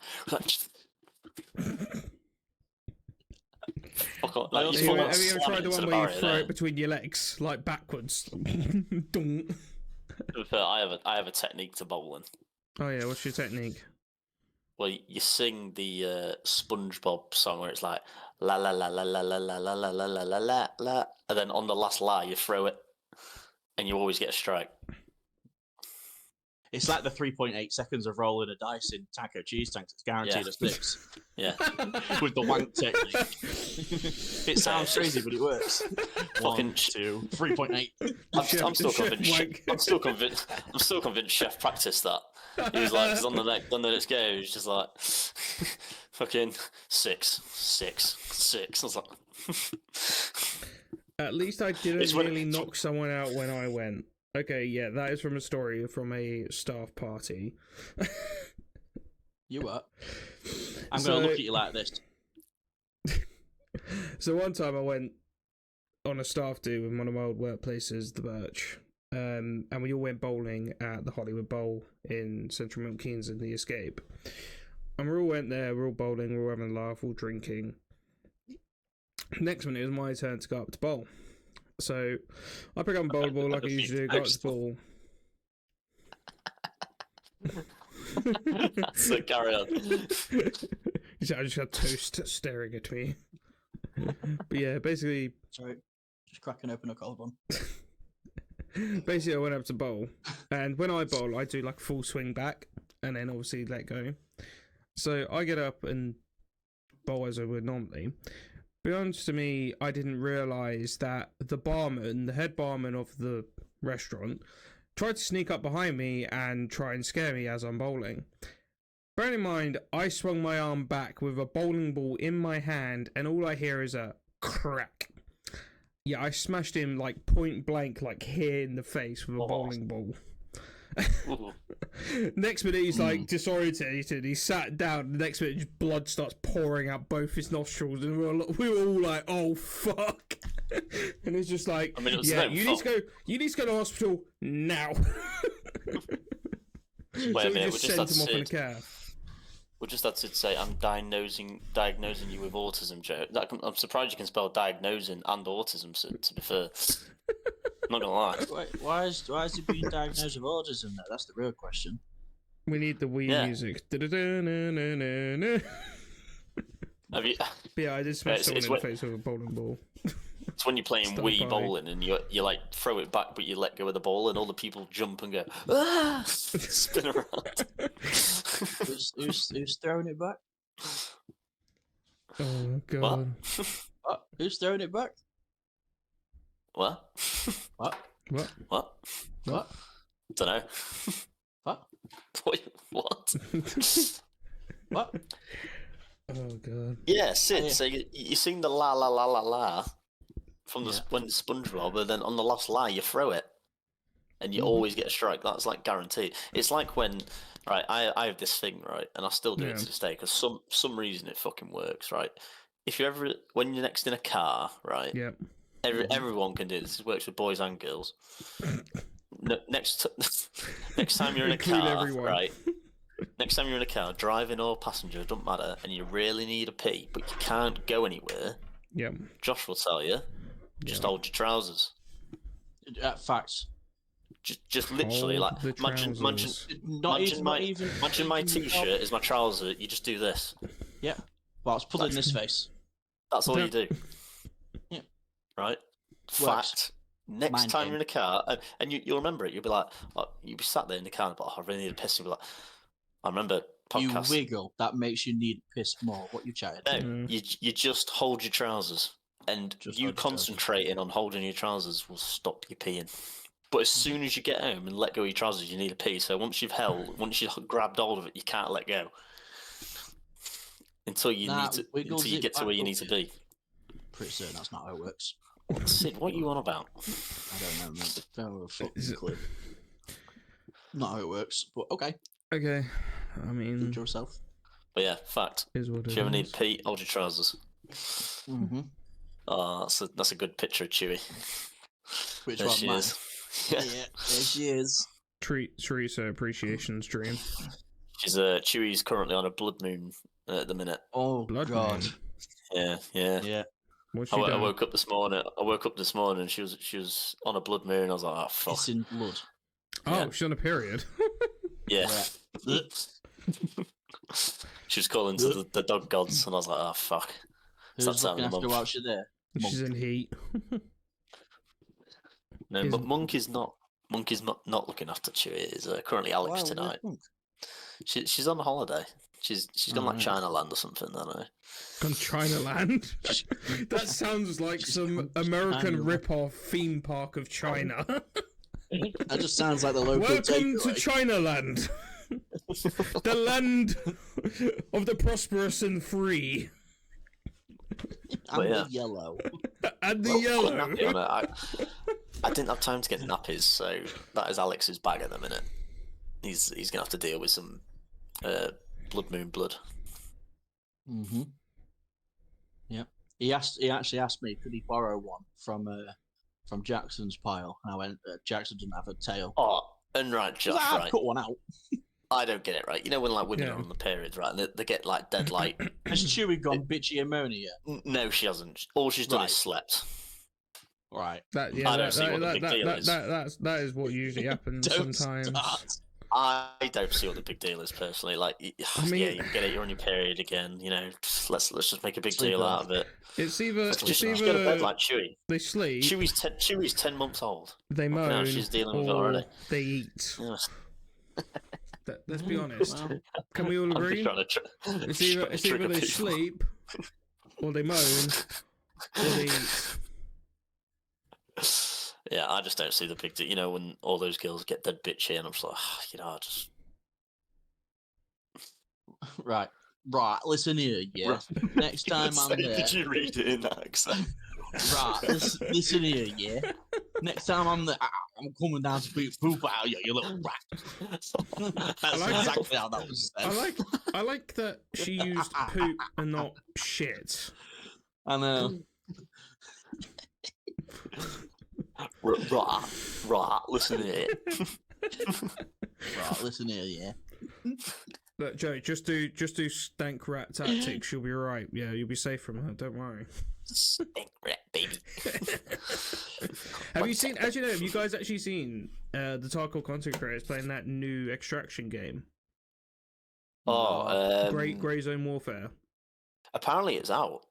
Speaker 3: Fuck off. Like,
Speaker 1: Have
Speaker 3: you
Speaker 1: you
Speaker 3: full on
Speaker 1: ever
Speaker 3: slam
Speaker 1: tried
Speaker 3: it
Speaker 1: the
Speaker 3: into
Speaker 1: one
Speaker 3: the
Speaker 1: where you
Speaker 3: barrier
Speaker 1: throw
Speaker 3: there.
Speaker 1: it between your legs, like backwards? Dunk.
Speaker 3: I have a technique to bowling.
Speaker 1: Oh yeah, what's your technique?
Speaker 3: Well, you sing the SpongeBob song where it's like la la la la la la la la la la la la la la, and then on the last lie you throw it, and you always get a strike.
Speaker 2: It's like the 3.8 seconds of rolling a dice in Taco Cheese Tanks. It's guaranteed
Speaker 3: Yeah.
Speaker 2: it sticks.
Speaker 3: Yeah,
Speaker 2: With the wank technique. It sounds crazy, but it works.
Speaker 3: Fucking
Speaker 2: 1, 2, 3.8.
Speaker 3: I'm still
Speaker 1: Chef
Speaker 3: convinced.
Speaker 1: wank.
Speaker 3: I'm still convinced. Chef practiced that. He was like, 'cause on the next game, he was just like, fucking 6, 6, 6. I was like,
Speaker 1: At least I didn't
Speaker 3: It's when-
Speaker 1: really knock someone out when I went. Okay, yeah, that is from a story from a staff party.
Speaker 2: You what? I'm
Speaker 1: So-
Speaker 2: going to look at you like this.
Speaker 1: So one time I went on a staff do in one of my old workplaces, the Birch, and we all went bowling at the Hollywood Bowl in Central Milton Keynes in the Escape. And we all went there, we're all bowling, we're all having a laugh, all drinking. Next minute, it was my turn to go up to bowl. So I pick up a bowl ball like I usually do, go up to the ball.
Speaker 3: so carry on.
Speaker 1: I just had Toast staring at me. But yeah, basically,
Speaker 2: Sorry. Just cracking open a collarbone.
Speaker 1: I went up to bowl, and when I bowl, I do like a full swing back, and then obviously let go. So I get up and bowl as I would normally. Beyond to me, I didn't realise that the head barman of the restaurant, tried to sneak up behind me and try and scare me as I'm bowling. Bearing in mind, I swung my arm back with a bowling ball in my hand, and all I hear is a crack. Yeah, I smashed him like point blank, like here in the face with a bowling ball. Next minute, he's like disorientated. He sat down. The next minute, just blood starts pouring out both his nostrils, and we were all like, "Oh fuck!" And it's just like,
Speaker 3: I mean, it was
Speaker 1: "Yeah,
Speaker 3: their
Speaker 1: you
Speaker 3: fault.
Speaker 1: need to go to hospital now."
Speaker 3: Wait
Speaker 1: So
Speaker 3: a
Speaker 1: we
Speaker 3: minute,
Speaker 1: just sent him off in a cab.
Speaker 3: we just had to say, I'm diagnosing you with autism, Joe. I'm surprised you can spell diagnosing and autism, to be fair. I'm not gonna lie.
Speaker 2: Wait, why is he being diagnosed with autism now? That's the real question.
Speaker 1: We need the Wii
Speaker 3: Yeah.
Speaker 1: music. Da-da-da-na-na-na-na.
Speaker 3: Have you?
Speaker 1: But yeah, I did smash
Speaker 3: It's-
Speaker 1: someone
Speaker 3: it's
Speaker 1: in the
Speaker 3: when-
Speaker 1: face with a bowling ball.
Speaker 3: It's when you're playing
Speaker 1: Stop
Speaker 3: Wii
Speaker 1: by.
Speaker 3: bowling and you like throw it back, but you let go of the ball, and all the people jump and go ah, spin around.
Speaker 2: Who's throwing it back?
Speaker 1: Oh god.
Speaker 2: What? Who's throwing it back?
Speaker 3: What?
Speaker 2: What?
Speaker 1: What?
Speaker 3: What?
Speaker 2: What?
Speaker 3: Don't know.
Speaker 2: What?
Speaker 3: What?
Speaker 2: What?
Speaker 1: Oh god.
Speaker 3: Yeah, Sid.
Speaker 2: Yeah.
Speaker 3: So you sing the la la la la la from the
Speaker 2: Yeah.
Speaker 3: when it's SpongeBob, but then on the last lie you throw it, and you always get a strike. That's like guaranteed. It's like when I have this thing right, and I still do it
Speaker 1: Yeah.
Speaker 3: to this day because some reason it fucking works right. If you ever when you're next in a car right,
Speaker 1: Yep.
Speaker 3: everyone can do this. It works with boys and girls. Next time you're in a
Speaker 1: Include
Speaker 3: car,
Speaker 1: everyone.
Speaker 3: right? Next time you're in a car, driving or passenger, it doesn't matter, and you really need a pee, but you can't go anywhere,
Speaker 1: Yep.
Speaker 3: Josh will tell you, just hold your trousers.
Speaker 2: Facts.
Speaker 3: Just literally,
Speaker 1: Hold
Speaker 3: like,
Speaker 1: the
Speaker 3: imagine
Speaker 1: trousers.
Speaker 2: Not
Speaker 3: my
Speaker 2: even
Speaker 3: t-shirt is my trouser, you just do this.
Speaker 2: Yeah. Well, it's put it in this face.
Speaker 3: That's all you do.
Speaker 2: Yeah.
Speaker 3: Right?
Speaker 2: Works.
Speaker 3: Fact. Next time you're in a car, and you'll remember it, you'll be like, you'll be sat there in the car, but I really need a piss. You'll be like, I remember podcast.
Speaker 2: You wiggle. That makes you need piss more. What you chatting?
Speaker 3: No, you just hold your trousers, and you concentrating on holding your trousers will stop you peeing. But as soon as you get home and let go of your trousers, you need a pee. So once you've grabbed hold of it, you can't let go until you get to where you need to be.
Speaker 2: Pretty certain that's not how it works.
Speaker 3: Sid, what are you on about?
Speaker 2: I don't know, man. Don't have a fucking clue. Not how it works, but okay.
Speaker 1: Okay, I mean,
Speaker 2: Enjoy yourself.
Speaker 3: But yeah, fact.
Speaker 1: Is what it
Speaker 3: if you ever
Speaker 1: is.
Speaker 3: need a pee, hold your trousers.
Speaker 2: Mm-hmm.
Speaker 3: Oh, that's a good picture of Chewie.
Speaker 2: Which
Speaker 3: there
Speaker 2: one?
Speaker 3: she is.
Speaker 2: Yeah, there she is.
Speaker 1: Teresa appreciation stream.
Speaker 3: Chewie's currently on a blood moon at the minute.
Speaker 2: Oh
Speaker 1: Blood
Speaker 2: God.
Speaker 1: moon.
Speaker 2: Yeah.
Speaker 1: What's
Speaker 3: I woke up this morning. And she was on a blood moon. I was like, oh fuck.
Speaker 2: It's in blood.
Speaker 1: Oh,
Speaker 3: Yeah.
Speaker 1: she's on a period.
Speaker 3: Yeah. She was calling to the dog gods, and I was like, oh fuck.
Speaker 2: Who's looking after while she's there?
Speaker 1: She's in heat.
Speaker 3: No, but Monk is not not looking after Chewie. It's currently Alex tonight. She's on holiday. She's gone like China Land or something. I don't know.
Speaker 1: Gone China Land. That sounds like some American rip-off theme park of China.
Speaker 2: That just sounds like the local.
Speaker 1: Welcome to China Land, the land of the prosperous and free.
Speaker 2: And the yellow.
Speaker 1: And the yellow.
Speaker 3: I didn't have time to get nappies, so that is Alex's bag at the minute. He's gonna have to deal with some blood moon blood.
Speaker 2: Mm-hmm. Yep. He actually asked me, could he borrow one from Jackson's pile, and I went, Jackson doesn't have a tail.
Speaker 3: Oh, and right, Josh, right.
Speaker 2: Cut one out.
Speaker 3: I don't get it, right? You know when like women are on the period, right? And they get like dead like.
Speaker 2: Has Chewie gone bitchy and moany yet?
Speaker 3: No, she hasn't. All she's done is slept.
Speaker 2: Right.
Speaker 3: I don't see what the big deal is.
Speaker 1: That is what usually happens sometimes.
Speaker 3: I don't see what the big deal is personally. Like, I mean, yeah, you get it. You're on your period again. You know, let's just make a big deal out of it.
Speaker 1: It's either
Speaker 3: just go to bed like Chewie.
Speaker 1: They sleep.
Speaker 3: Chewie's 10 months old.
Speaker 1: They moan.
Speaker 3: She's dealing with it already.
Speaker 1: They eat.
Speaker 3: Yeah.
Speaker 1: Let's be honest. Can we all agree? It's either they sleep, or they moan, or they eat.
Speaker 3: Yeah, I just don't see the big deal. You know, when all those girls get dead bitchy, and I'm just like, I just.
Speaker 2: Right. Listen here, yeah. Next time I'm there.
Speaker 3: Did you read it in that accent?
Speaker 2: Right. Listen here, yeah. Next time I'm there, I'm coming down to beat poop out of you, you little rat. That's exactly how that was said.
Speaker 1: I like that she used poop and not shit.
Speaker 2: I know.
Speaker 3: Right, listen here.
Speaker 2: Right, listen here, yeah.
Speaker 1: Look, Joe, just do stank rat tactics. You'll be alright. Yeah, you'll be safe from her. Don't worry.
Speaker 3: Stank rat, baby.
Speaker 1: Have you guys actually seen the Tarkov content creators playing that new Extraction game? Grey Zone Warfare.
Speaker 3: Apparently, it's out.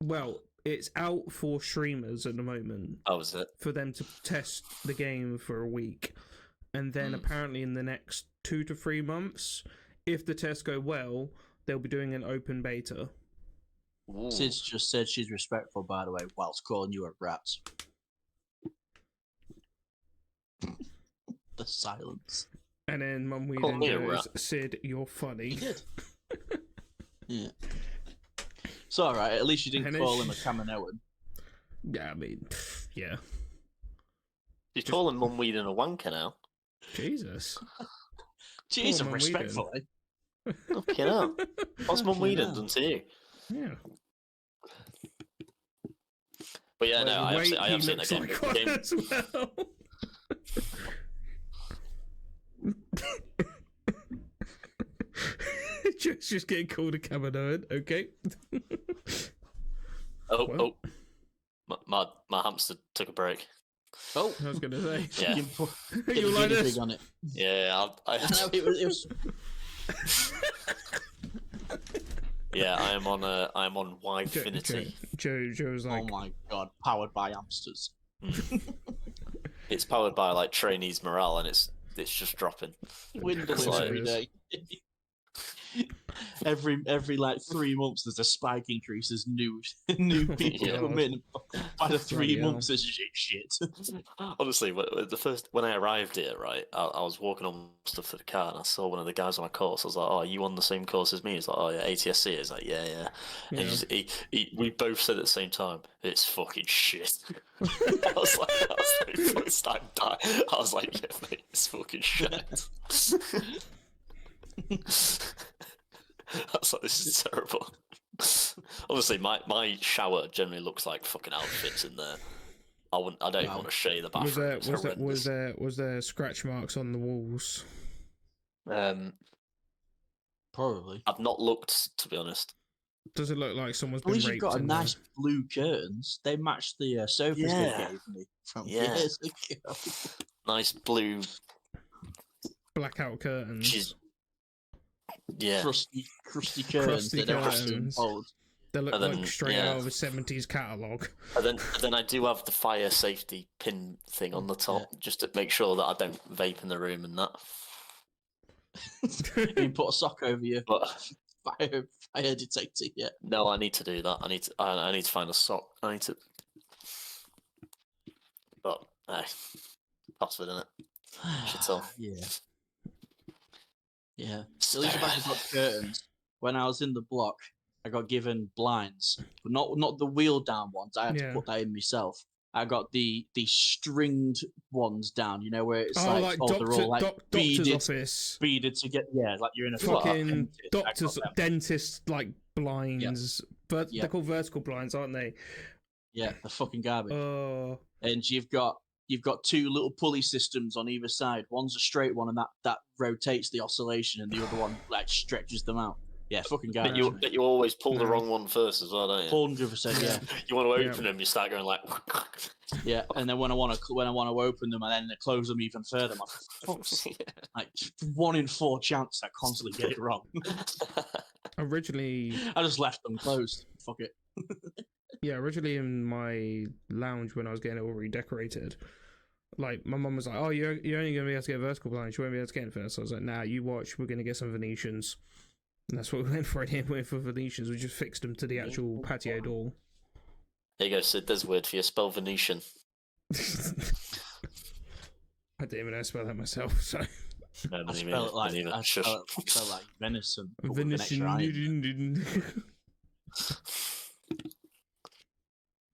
Speaker 1: Well, it's out for streamers at the moment.
Speaker 3: Oh, is it?
Speaker 1: For them to test the game for a week. And then apparently in the next 2 to 3 months, if the tests go well, they'll be doing an open beta.
Speaker 3: Ooh.
Speaker 2: Sid's just said she's respectful, by the way, whilst calling you a rat. The silence.
Speaker 1: And then Mum Whedon goes, Sid, you're funny.
Speaker 2: He did. Yeah. It's alright, at least you didn't call him a Kaminoan.
Speaker 1: Yeah, I mean, yeah.
Speaker 3: You're calling Mum Whedon a wanker now?
Speaker 1: Jesus.
Speaker 2: Jesus, respectfully.
Speaker 3: Okay, now. What's Mum Whedon done to you?
Speaker 1: Yeah.
Speaker 3: But yeah, no, I have seen that game.
Speaker 1: As well. just getting called a Kaminoan, okay?
Speaker 3: My hamster took a break.
Speaker 2: Oh,
Speaker 1: I was gonna say.
Speaker 3: Yeah.
Speaker 1: You like this?
Speaker 2: On it.
Speaker 3: Yeah,
Speaker 2: I know, it was...
Speaker 3: Yeah, I am on Wi-Finity.
Speaker 1: Joe was like,
Speaker 2: oh my god, powered by hamsters.
Speaker 3: It's powered by like trainees morale, and it's just dropping.
Speaker 2: Dwindling
Speaker 1: Like-
Speaker 2: every day. every like 3 months, there's a spike increase as new people
Speaker 3: Yeah.
Speaker 2: come in. By the 3
Speaker 1: Bloody hell.
Speaker 2: months, it's shit.
Speaker 3: Honestly, when I arrived here, right, I was walking on stuff for the car, and I saw one of the guys on my course. I was like, "Oh, are you on the same course as me?" He's like, "Oh yeah, ATSC." He's like, "Yeah." And we both said at the same time, "It's fucking shit." I was like, "Yeah, mate, it's fucking shit." I was like, "This is terrible." Obviously, my shower generally looks like fucking outfits in there. I don't even want to show you the bathroom.
Speaker 1: Was there scratch marks on the walls?
Speaker 2: Probably.
Speaker 3: I've not looked, to be honest.
Speaker 1: Does it look like someone's
Speaker 2: At
Speaker 1: been
Speaker 2: least you've
Speaker 1: raped
Speaker 2: got a
Speaker 1: in
Speaker 2: nice blue curtains. They match the sofas they
Speaker 3: Yeah.
Speaker 2: gave me from
Speaker 3: Yeah.
Speaker 2: years ago.
Speaker 3: Nice blue.
Speaker 1: there? Blackout curtains.
Speaker 3: She's- Yeah.
Speaker 2: Crusty curtains.
Speaker 1: Crusty
Speaker 2: They don't have to
Speaker 1: curtains.
Speaker 2: unfold.
Speaker 1: They look
Speaker 3: And then,
Speaker 1: like straight
Speaker 3: yeah.
Speaker 1: out of a 70s catalogue.
Speaker 3: And then I do have the fire safety pin thing on the top, just to make sure that I don't vape in the room and that.
Speaker 2: You put a sock over your
Speaker 3: But
Speaker 2: fire detector. Yeah.
Speaker 3: no, I need to do that. I need to find a sock. I need to. But password in it. Shit all.
Speaker 2: Yeah. Yeah. At least if I got curtains. When I was in the block, I got given blinds, but not the wheel down ones. I had to put that in myself. I got the stringed ones down. You know where it's they're all like
Speaker 1: doctor's office.
Speaker 2: beaded together. Yeah, like you're in a
Speaker 1: Fucking doctor's dentist like blinds, but
Speaker 2: Yeah.
Speaker 1: they're called vertical blinds, aren't they?
Speaker 2: Yeah, they're fucking garbage.
Speaker 1: Oh,
Speaker 2: And you've got 2 little pulley systems on either side. One's a straight one, and that rotates the oscillation, and the other one like stretches them out. Yeah, fucking garbage.
Speaker 3: But you always pull the wrong one first as well, don't you?
Speaker 2: 100%. Yeah.
Speaker 3: You want to open them, you start going like.
Speaker 2: Yeah, and then when I want to open them and then close them even further, I'm like 1 in 4 chance I constantly get it wrong.
Speaker 1: originally,
Speaker 2: I just left them closed. Fuck it.
Speaker 1: originally in my lounge when I was getting it all redecorated, like my mum was like, "Oh, you're only gonna be able to get vertical blinds. You won't be able to get it first." I was like, "Nah, you watch. We're gonna get some Venetians." And that's what we went for. We went for Venetians. We just fixed them to the actual patio door.
Speaker 3: There you go, Sid. There's a word for you. Spell Venetian.
Speaker 1: I didn't even know how to spell that myself. So
Speaker 3: No,
Speaker 2: I spell it like venison. but with an extra I.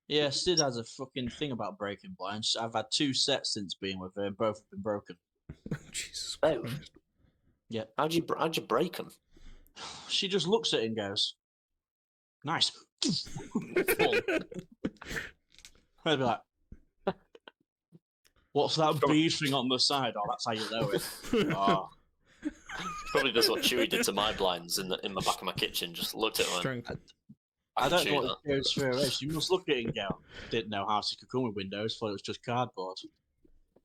Speaker 2: Yeah, Sid has a fucking thing about breaking blinds. I've had 2 sets since being with her, and both have been broken.
Speaker 1: Jesus
Speaker 3: Oh.
Speaker 1: Christ.
Speaker 2: Yeah.
Speaker 3: How'd you break them?
Speaker 2: She just looks at it and goes, "Nice." I'd be like, "What's that bead thing on the side?" "Oh, that's how you know it." Oh.
Speaker 3: Probably does what Chewy did to my blinds in the back of my kitchen. Just looked at them.
Speaker 1: Strength.
Speaker 2: I don't know what it goes for. She must look at it and go, "Didn't know houses could come with windows. Thought it was just cardboard."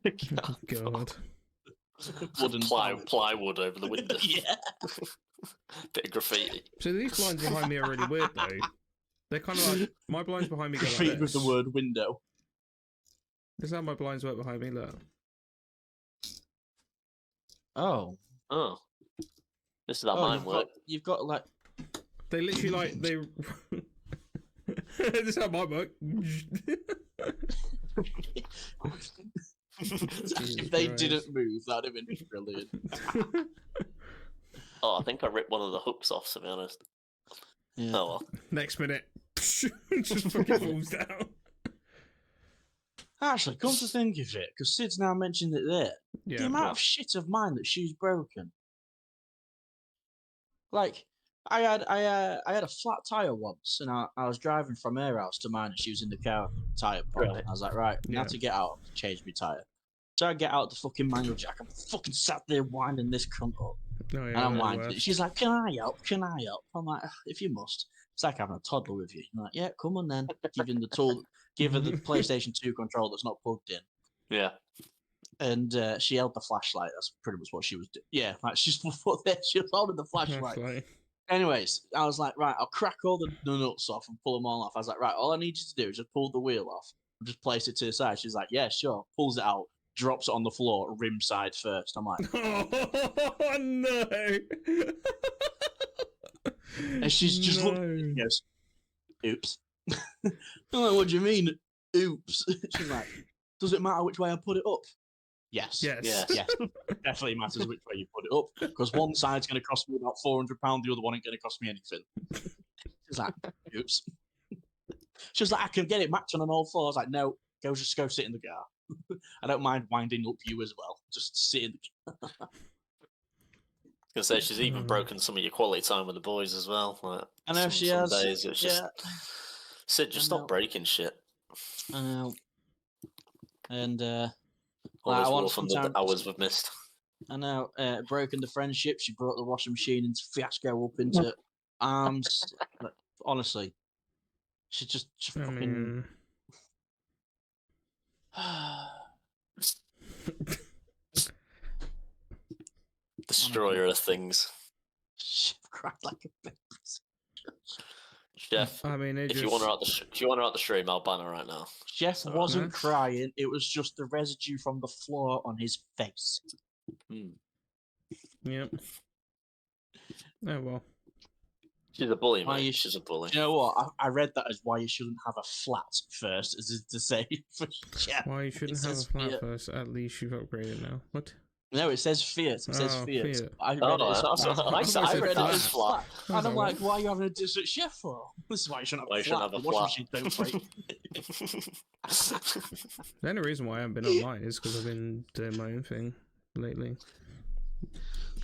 Speaker 1: Oh, God.
Speaker 2: Wooden
Speaker 3: plywood over the window.
Speaker 2: Yeah.
Speaker 3: Bit of graffiti.
Speaker 1: So these blinds behind me are really weird, though. They're kind of like my blinds behind me go like
Speaker 2: Graffiti with
Speaker 1: this.
Speaker 2: the word window.
Speaker 1: This is how my blinds work behind me. Look.
Speaker 2: Oh.
Speaker 3: This is how mine work.
Speaker 2: You've got like.
Speaker 1: They literally like they. This is how mine work.
Speaker 2: If they didn't move, that'd have been brilliant.
Speaker 3: Oh, I think I ripped one of the hooks off, to be honest.
Speaker 2: Yeah.
Speaker 3: Oh well.
Speaker 1: Next minute, just fucking falls down.
Speaker 2: Actually, come to think of it, because Sid's now mentioned it there.
Speaker 1: Yeah,
Speaker 2: The amount of shit of mine that she's broken. Like, I had a flat tire once, and I was driving from her house to mine, and she was in the car, tire pop.
Speaker 3: Right.
Speaker 2: I was like, right, now to get out, change my tire. So I get out the fucking manual jack. I'm fucking sat there winding this cunt up,
Speaker 1: Oh,
Speaker 2: and I'm winding it. She's like, "Can I help? Can I help?" I'm like, "If you must." It's like having a toddler with you. I'm like, "Yeah, come on then." Give him the tool. Give her the PlayStation 2 controller that's not plugged in.
Speaker 3: Yeah.
Speaker 2: And she held the flashlight. That's pretty much what she was doing. Yeah, like she's there. She was holding the flashlight. Anyways, I was like, right, I'll crack all the nuts off and pull them all off. I was like, right, all I need you to do is just pull the wheel off and just place it to the side. She's like, yeah, sure. Pulls it out, drops it on the floor, rim side first. I'm like,
Speaker 1: oh no!
Speaker 2: and she's just looking at me and goes, oops. I'm like, what do you mean, oops? She's like, does it matter which way I put it up? Yes.
Speaker 1: Yes.
Speaker 2: Definitely matters which way you put it up, because one side's going to cost me about £400, the other one ain't going to cost me anything. She's like, oops. She was like, I can get it matching on all fours. I was like, no, just go sit in the car. I don't mind winding up you as well. Just sit in the car.
Speaker 3: I was gonna say she's even broken some of your quality time with the boys as well. Like,
Speaker 2: I know she has.
Speaker 3: Days it's just Sid, just stop breaking shit.
Speaker 2: I know. And
Speaker 3: all
Speaker 2: I
Speaker 3: those
Speaker 2: want
Speaker 3: the hours we've missed.
Speaker 2: I know. Broken the friendship. She brought the washing machine into fiasco up into arms. Like, honestly, she fucking.
Speaker 3: Destroyer of things.
Speaker 2: She cried like a baby.
Speaker 3: Chef,
Speaker 1: I mean,
Speaker 3: if you want her out the stream, I'll ban her right now.
Speaker 2: Jeff wasn't crying. It was just the residue from the floor on his face.
Speaker 1: Yep. Oh well.
Speaker 3: She's a bully, mate. She's a bully.
Speaker 2: You know what? I read that as why you shouldn't have a flat first, as is to say for Jeff.
Speaker 1: Why you shouldn't have a flat first? At least you've upgraded now. What?
Speaker 2: No, it says Fiat. It says Fiat. I read
Speaker 3: I read that as flat.
Speaker 2: And I'm like, why are you having a diss at Chef for? This is why you shouldn't have a flat. Washing machine don't break.
Speaker 1: The only reason why I haven't been online is because I've been doing my own thing lately.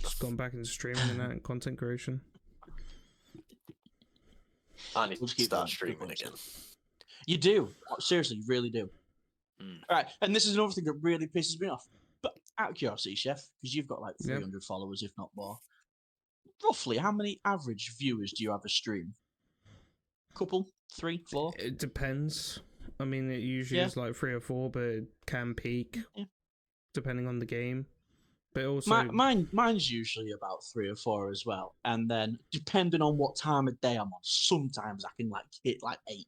Speaker 1: Just gone back into streaming and that and content creation.
Speaker 3: I need to start streaming again.
Speaker 2: You do. Seriously, you really do. All right, and this is another thing that really pisses me off. But out of curiosity, Chef, because you've got like 300 followers, if not more. Roughly, how many average viewers do you have a stream? Couple? 3, 4?
Speaker 1: It depends. I mean, it usually is like 3 or 4, but it can peak depending on the game. But also,
Speaker 2: mine's usually about 3 or 4 as well. And then depending on what time of day I'm on, sometimes I can like hit like 8.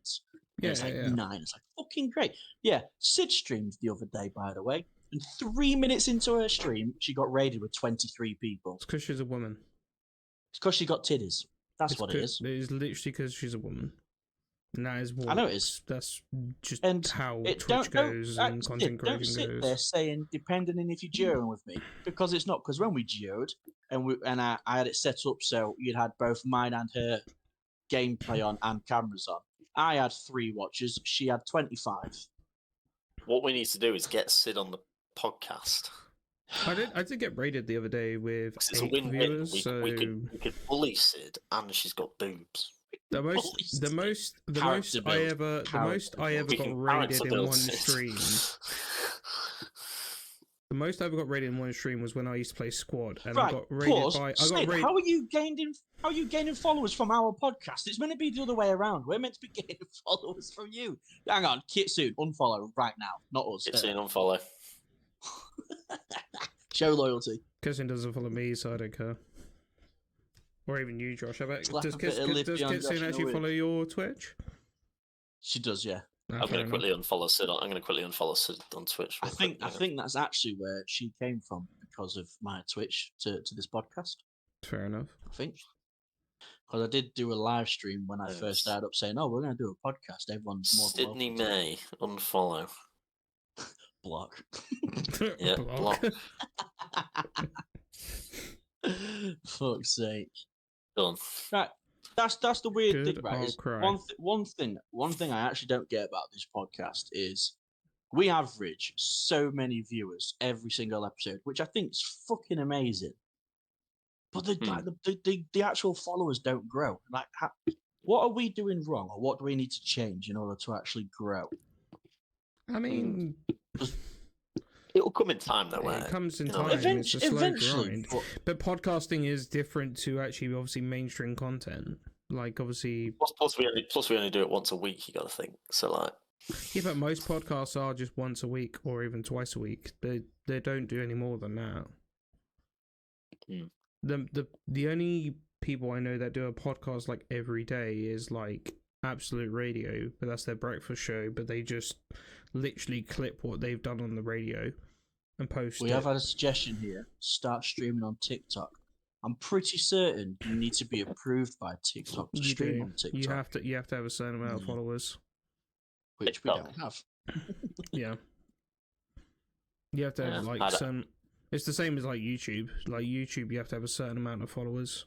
Speaker 2: It's like 9. It's like fucking great. Yeah, Sid streamed the other day, by the way. And 3 minutes into her stream, she got raided with 23 people.
Speaker 1: It's because she's a woman.
Speaker 2: It's because she got titties. That's what it is.
Speaker 1: It is literally because she's a woman. And that is what.
Speaker 2: I know it is.
Speaker 1: That's just how Twitch goes and content creation goes.
Speaker 2: Don't sit there saying, depending on if you're duoing with me. Because it's not. Because when we duoed, and I had it set up so you'd had both mine and her gameplay on and cameras on. I had 3 watchers. She had 25.
Speaker 3: What we need to do is get Sid on the podcast.
Speaker 1: I did get raided the other day with 8 viewers.
Speaker 3: We could bully Sid, and she's got boobs.
Speaker 1: The most I ever got raided in one stream. The most I ever got raided in one stream was when I used to play squad, and I got raided by.
Speaker 2: How are you gaining followers from our podcast? It's meant to be the other way around. We're meant to be gaining followers from you. Hang on, Kitsune, unfollow right now, not us.
Speaker 3: Kitsune, unfollow.
Speaker 2: Show loyalty.
Speaker 1: Kitsune doesn't follow me, so I don't care. Or even you, Josh. I bet. Does Kitsune actually follow your Twitch?
Speaker 2: She does, yeah.
Speaker 3: I'm going to quickly unfollow Sid. I'm going to quickly unfollow Sid on Twitch.
Speaker 2: I think that's actually where she came from because of my Twitch to this podcast.
Speaker 1: Fair enough.
Speaker 2: I think because I did do a live stream when I first started up saying, "Oh, we're going to do a podcast." Everyone's more
Speaker 3: Sydney May unfollow.
Speaker 2: Block.
Speaker 3: Yeah, block.
Speaker 2: Fuck's sake.
Speaker 3: Done.
Speaker 2: Right. That's the weird thing, right? One thing I actually don't get about this podcast is we average so many viewers every single episode, which I think is fucking amazing. But the actual followers don't grow. Like, what are we doing wrong, or what do we need to change in order to actually grow?
Speaker 1: I mean,
Speaker 3: it'll come in time, though.
Speaker 1: It comes in time. It's a slow grind. But podcasting is different to actually, obviously, mainstream content. Like, obviously,
Speaker 3: plus we only do it once a week. You got to think. So, like,
Speaker 1: yeah, but most podcasts are just once a week or even twice a week. They don't do any more than that. The only people I know that do a podcast like every day is like Absolute Radio, but that's their breakfast show. But they just literally clip what they've done on the radio and post
Speaker 2: We
Speaker 1: it.
Speaker 2: have had a suggestion here. Start streaming on TikTok. I'm pretty certain you need to be approved by TikTok to stream on TikTok.
Speaker 1: You have to have a certain amount of followers,
Speaker 2: which we don't have.
Speaker 1: Yeah. You have to have like some. It's the same as like YouTube. Like YouTube, you have to have a certain amount of followers.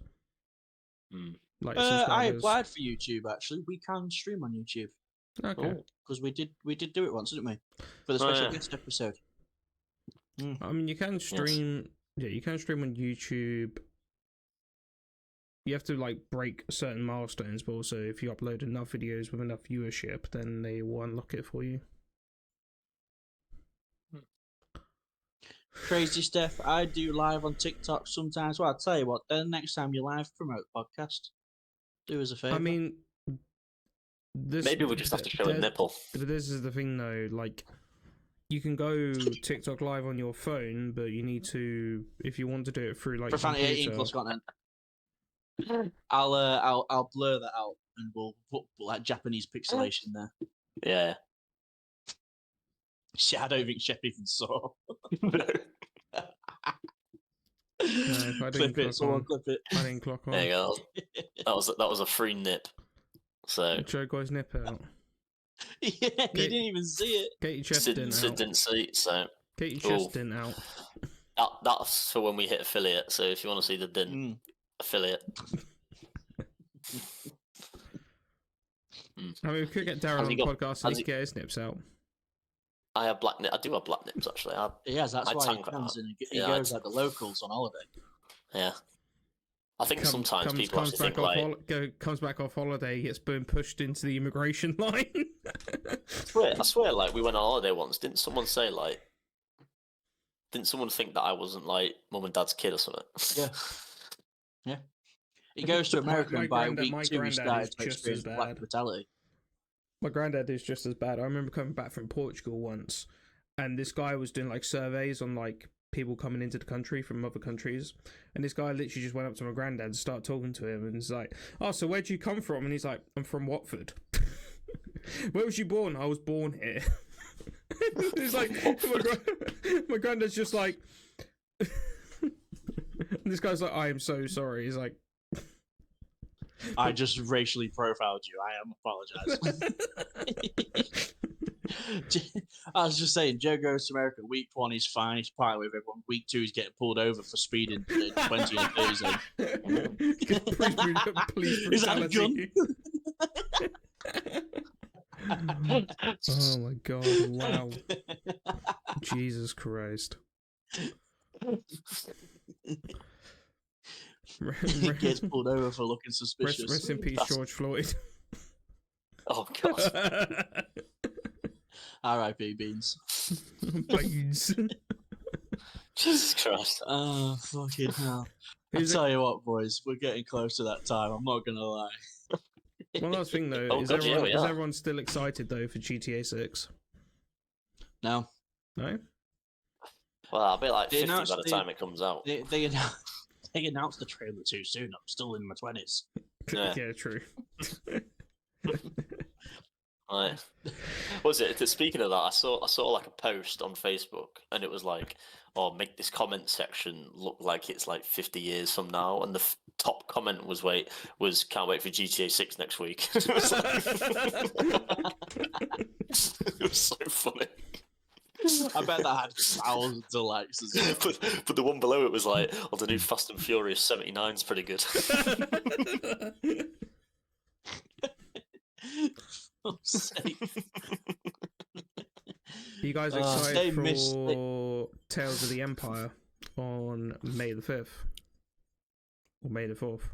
Speaker 1: Like
Speaker 2: I applied for YouTube. Actually, we can stream on YouTube.
Speaker 1: Okay.
Speaker 2: Because we did do it once, didn't we? For the special guest episode.
Speaker 1: I mean, you can stream. Yes. Yeah, you can stream on YouTube. You have to like break certain milestones, but also if you upload enough videos with enough viewership, then they will unlock it for you.
Speaker 2: Crazy Steph, I do live on TikTok sometimes. Well, I'll tell you what, then next time you live promote podcast, do us a favour.
Speaker 1: I mean,
Speaker 3: maybe we just have to show a nipple.
Speaker 1: But this is the thing though, like, you can go TikTok live on your phone, but you need to, if you want to do it through like
Speaker 2: Profanity 18 plus content. I'll blur that out and we'll put like Japanese pixelation there.
Speaker 3: Yeah.
Speaker 2: Shit, I don't think Shep even saw.
Speaker 1: No, I didn't
Speaker 2: clip it. Someone clip it.
Speaker 1: I didn't clock on.
Speaker 3: There you go. That was a free nip. So
Speaker 1: Joe guys nip out.
Speaker 2: Yeah, you didn't even see it.
Speaker 1: Get your chest
Speaker 3: Sid
Speaker 1: in out.
Speaker 3: didn't see it, so
Speaker 1: Get your chest in out.
Speaker 3: That's for when we hit affiliate. So if you want to see the din affiliate.
Speaker 1: I mean, we could get Darren on the podcast and get his nips out.
Speaker 3: I have black nips. I do have black nips, actually.
Speaker 2: Yes, that's why he comes and he goes like the locals on holiday.
Speaker 3: Yeah. I think sometimes people actually think like...
Speaker 1: comes back off holiday, gets pushed into the immigration line.
Speaker 3: I swear, like, we went on holiday once. Didn't someone say, like... Didn't someone think that I wasn't, like, mum and dad's kid or something?
Speaker 2: Yeah. Yeah. He goes to America and by week 2 he started to experience black brutality.
Speaker 1: My granddad is just as bad. I remember coming back from Portugal once, and this guy was doing like surveys on like people coming into the country from other countries, and this guy literally just went up to my granddad and started talking to him, and he's like, "Oh, so where'd you come from?" And he's like, "I'm from Watford." "Where was you born?" "I was born here." He's like, my granddad's just like, and this guy's like, "I am so sorry." He's like,
Speaker 2: I just racially profiled you. I am apologizing. I was just saying, Joe goes to America. Week 1, he's fine. He's partying with everyone. Week 2, he's getting pulled over for speeding 20 on Thursday.
Speaker 1: Police
Speaker 2: Is that a gun?
Speaker 1: Oh my god! Wow! Jesus Christ!
Speaker 2: He gets pulled over for looking suspicious.
Speaker 1: Rest in peace, George Floyd.
Speaker 3: Oh god.
Speaker 2: R.I.P. Beans.
Speaker 1: Beans.
Speaker 3: Jesus Christ.
Speaker 2: Oh, fucking hell. I'll tell you what, boys, we're getting close to that time. I'm not gonna lie.
Speaker 1: One last thing though, is everyone still excited though for GTA 6?
Speaker 2: No.
Speaker 1: No?
Speaker 3: Well, I'll be like 50 by the time it comes out.
Speaker 2: They announced the trailer too soon. I'm still in my 20s.
Speaker 1: Yeah, true.
Speaker 3: Right. Was it? Speaking of that, I saw like a post on Facebook, and it was like, "Oh, make this comment section look like it's like 50 years from now." And the top comment was, "Can't wait for GTA 6 next week." It was so funny.
Speaker 2: I bet that had thousands of likes as well.
Speaker 3: But the one below it was like, "Oh, the new Fast and Furious 79 is pretty good."
Speaker 1: You guys excited for Tales of the Empire on May the 5th? Or May the 4th?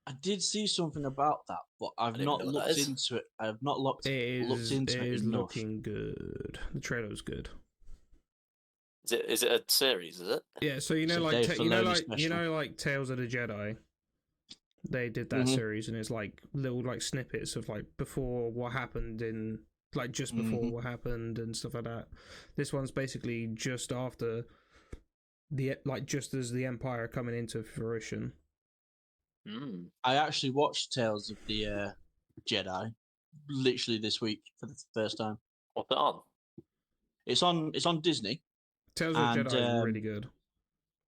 Speaker 2: I did see something about that, but I've not looked into it. I have not looked into it.
Speaker 1: It is looking good. The trailer's good.
Speaker 3: Is it a series? Is it?
Speaker 1: Yeah. So you know, like Tales of the Jedi. They did that series, and it's like little like snippets of like before what happened in like just before what happened and stuff like that. This one's basically just after just as the Empire coming into fruition.
Speaker 2: I actually watched Tales of the Jedi literally this week for the first time.
Speaker 3: What's it on?
Speaker 2: It's on Disney.
Speaker 1: Tales of the
Speaker 2: And
Speaker 1: Jedi is really good.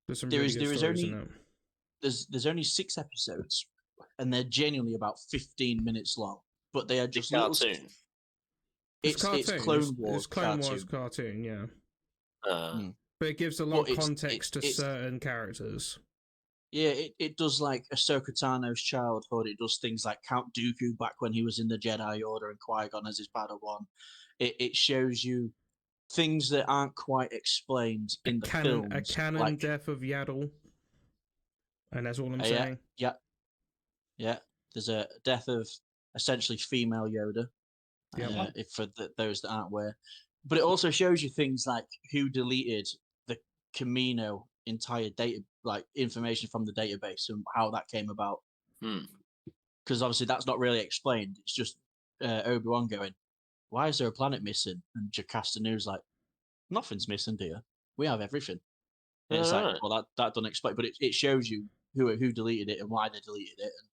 Speaker 1: There's some
Speaker 2: there
Speaker 1: really
Speaker 2: is
Speaker 1: good
Speaker 2: there is
Speaker 1: stories in
Speaker 2: only
Speaker 1: that.
Speaker 2: there's only 6 episodes, and they're genuinely about 15 minutes long. But they are
Speaker 3: The
Speaker 2: just little.
Speaker 3: cartoon.
Speaker 2: It's
Speaker 1: cartoon.
Speaker 2: Clone Wars
Speaker 1: It's Clone
Speaker 2: cartoon.
Speaker 1: Wars cartoon, yeah.
Speaker 2: Mm.
Speaker 1: But it gives a lot
Speaker 2: But
Speaker 1: of context to
Speaker 2: it's
Speaker 1: certain characters.
Speaker 2: yeah, it does like Ahsoka Tano's childhood. It does things like Count Dooku back when he was in the Jedi Order and Qui-Gon as his Padawan. It shows you things that aren't quite explained in the films.
Speaker 1: A canon
Speaker 2: like,
Speaker 1: death of Yaddle. And that's all I'm
Speaker 2: yeah,
Speaker 1: saying.
Speaker 2: yeah. There's a death of essentially female Yoda. If for those that aren't aware, but it also shows you things like who deleted the Camino entire data, like information from the database, and how that came about. Because obviously that's not really explained. It's just Obi-Wan going, "Why is there a planet missing?" And Jocasta Nu's like, "Nothing's missing, dear. We have everything." And it's like, well, that doesn't explain, but it shows you who deleted it and why they deleted it. And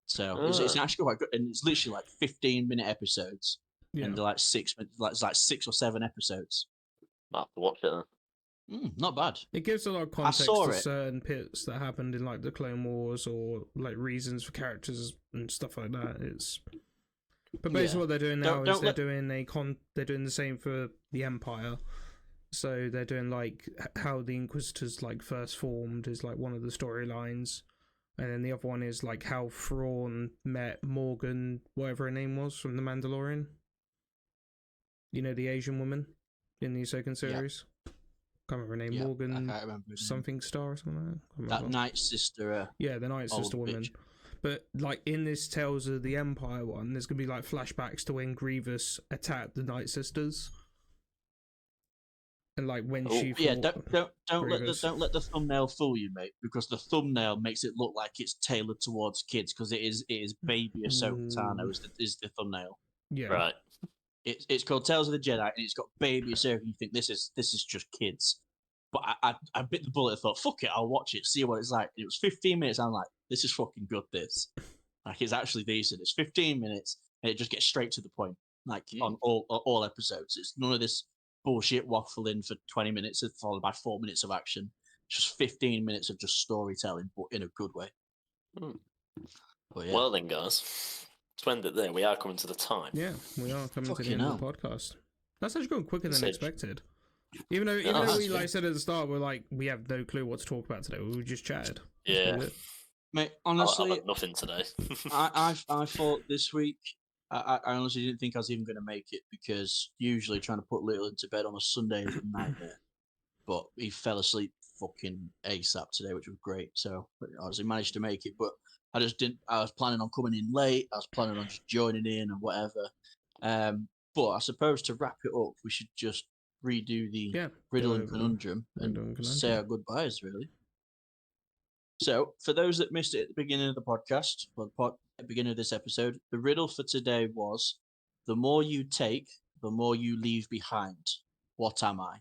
Speaker 2: so it's actually quite good, and it's literally like 15-minute episodes, and they're like 6 minutes, like 6 or 7 episodes.
Speaker 3: I'll have to watch it then.
Speaker 2: Not bad.
Speaker 1: It gives a lot of context to certain bits that happened in like the Clone Wars, or like reasons for characters and stuff like that. But basically what they're doing now is they're doing the same for the Empire. So they're doing like how the Inquisitors like first formed is like one of the storylines. And then the other one is like how Thrawn met Morgan, whatever her name was, from The Mandalorian. You know, the Asian woman in the Ahsoka series? Can't remember her name. Morgan
Speaker 2: I can't remember
Speaker 1: something star or something like
Speaker 2: that. That Night Sister.
Speaker 1: Yeah, the Night Sister woman.
Speaker 2: Bitch.
Speaker 1: But like in this Tales of the Empire one, there's going to be like flashbacks to when Grievous attacked the Night Sisters. And like when she fought
Speaker 2: don't let the thumbnail fool you, mate, because the thumbnail makes it look like it's tailored towards kids, because it is baby Ahsoka Tano is the thumbnail.
Speaker 1: Yeah,
Speaker 3: right.
Speaker 2: It's called Tales of the Jedi, and it's got baby Ahsoka. And you think this is just kids, but I bit the bullet and thought, fuck it, I'll watch it, see what it's like. And it was 15 minutes. I'm like, this is fucking good. This like it's actually decent. It's 15 minutes, and it just gets straight to the point. Like on all episodes, it's none of this bullshit waffling for 20 minutes followed by 4 minutes of action. It's just 15 minutes of just storytelling, but in a good way.
Speaker 3: Well then, guys, to end it there, we are coming to the time.
Speaker 1: Yeah, we are coming to the end of the podcast. That's actually going quicker than expected. Even though we like said at the start, we're like, we have no clue what to talk about today. We just chatted.
Speaker 3: Yeah.
Speaker 2: Mate, honestly,
Speaker 3: I've had nothing today.
Speaker 2: I thought this week, I honestly didn't think I was even going to make it, because usually trying to put Little into bed on a Sunday is a nightmare. But he fell asleep fucking ASAP today, which was great. So I obviously managed to make it, but I just didn't. I was planning on coming in late. I was planning on just joining in and whatever. But I suppose to wrap it up, we should just redo the riddle and conundrum and say our goodbyes, really. So, for those that missed it at the beginning of the podcast, at the beginning of this episode, the riddle for today was, the more you take, the more you leave behind. What am I?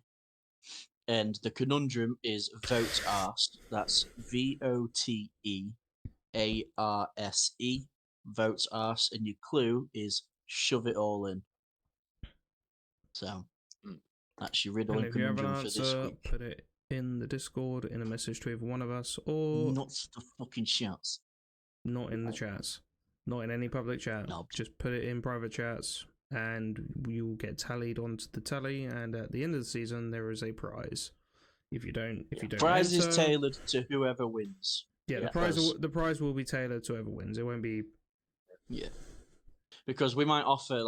Speaker 2: And the conundrum is vote arse. That's VOTEARSE. Vote arse. And your clue is shove it all in. So, that's your riddle and conundrum for this week.
Speaker 1: Put it in the Discord, in a message to either one of us, or
Speaker 2: not the fucking chats.
Speaker 1: Not in the chats. Not in any public chat.
Speaker 2: No.
Speaker 1: Just put it in private chats, and you'll get tallied onto the tally. And at the end of the season, there is a prize. If you don't,
Speaker 2: prize is tailored to whoever wins.
Speaker 1: Yeah, the prize will be tailored to whoever wins. It won't be.
Speaker 2: Yeah, because we might offer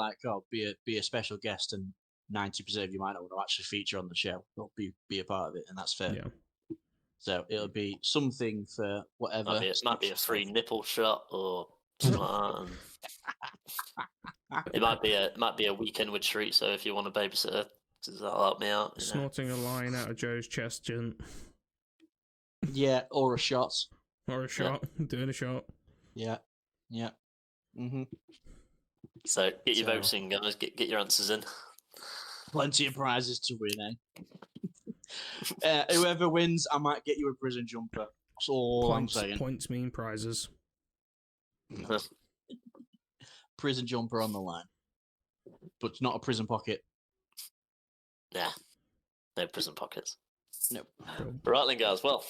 Speaker 2: be a special guest, and 90% of you might not want to actually feature on the show or be a part of it, and that's fair.
Speaker 1: Yeah.
Speaker 2: So it'll be something for whatever.
Speaker 3: It might be a free nipple shot or something like that. It might be a weekend with treat. So if you want a babysitter, that'll help me out.
Speaker 1: Snorting a line out of Joe's chest, gent.
Speaker 2: Yeah, or a shot.
Speaker 1: Or a shot. Yeah. Doing a shot.
Speaker 2: Yeah. Yeah. Mm-hmm.
Speaker 3: So get your votes in, guys. Get your answers in.
Speaker 2: Plenty of prizes to win, eh? Whoever wins, I might get you a prison jumper. That's all I'm saying.
Speaker 1: Points mean prizes.
Speaker 2: Prison jumper on the line. But not a prison pocket.
Speaker 3: Yeah. No prison pockets.
Speaker 2: Nope.
Speaker 3: Right then, guys. Well,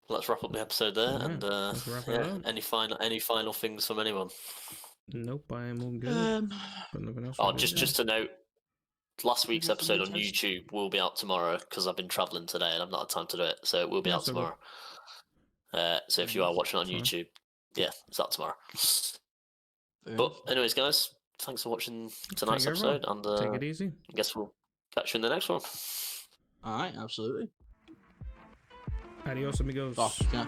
Speaker 3: let's wrap up the episode there.
Speaker 1: Alright,
Speaker 3: And
Speaker 1: let's wrap it up.
Speaker 3: any final things from anyone?
Speaker 1: Nope, I am all good. Got nothing else.
Speaker 3: Oh, just to note, last week's
Speaker 2: Anything
Speaker 3: episode
Speaker 2: from
Speaker 3: on
Speaker 2: you, Tess?
Speaker 3: YouTube will be out tomorrow because I've been travelling today and I've not had time to do it. So it will be out
Speaker 1: That's all right.
Speaker 3: tomorrow. So if you are watching on
Speaker 1: Fine.
Speaker 3: YouTube, yeah, it's out tomorrow.
Speaker 2: Fair
Speaker 3: But
Speaker 2: enough.
Speaker 3: anyways, guys, thanks for watching tonight's
Speaker 1: Thank you,
Speaker 3: episode, and
Speaker 1: Take it easy.
Speaker 3: I guess we'll catch you in the next one.
Speaker 2: All right, absolutely.
Speaker 1: Adios, amigos.
Speaker 2: Oh, yeah.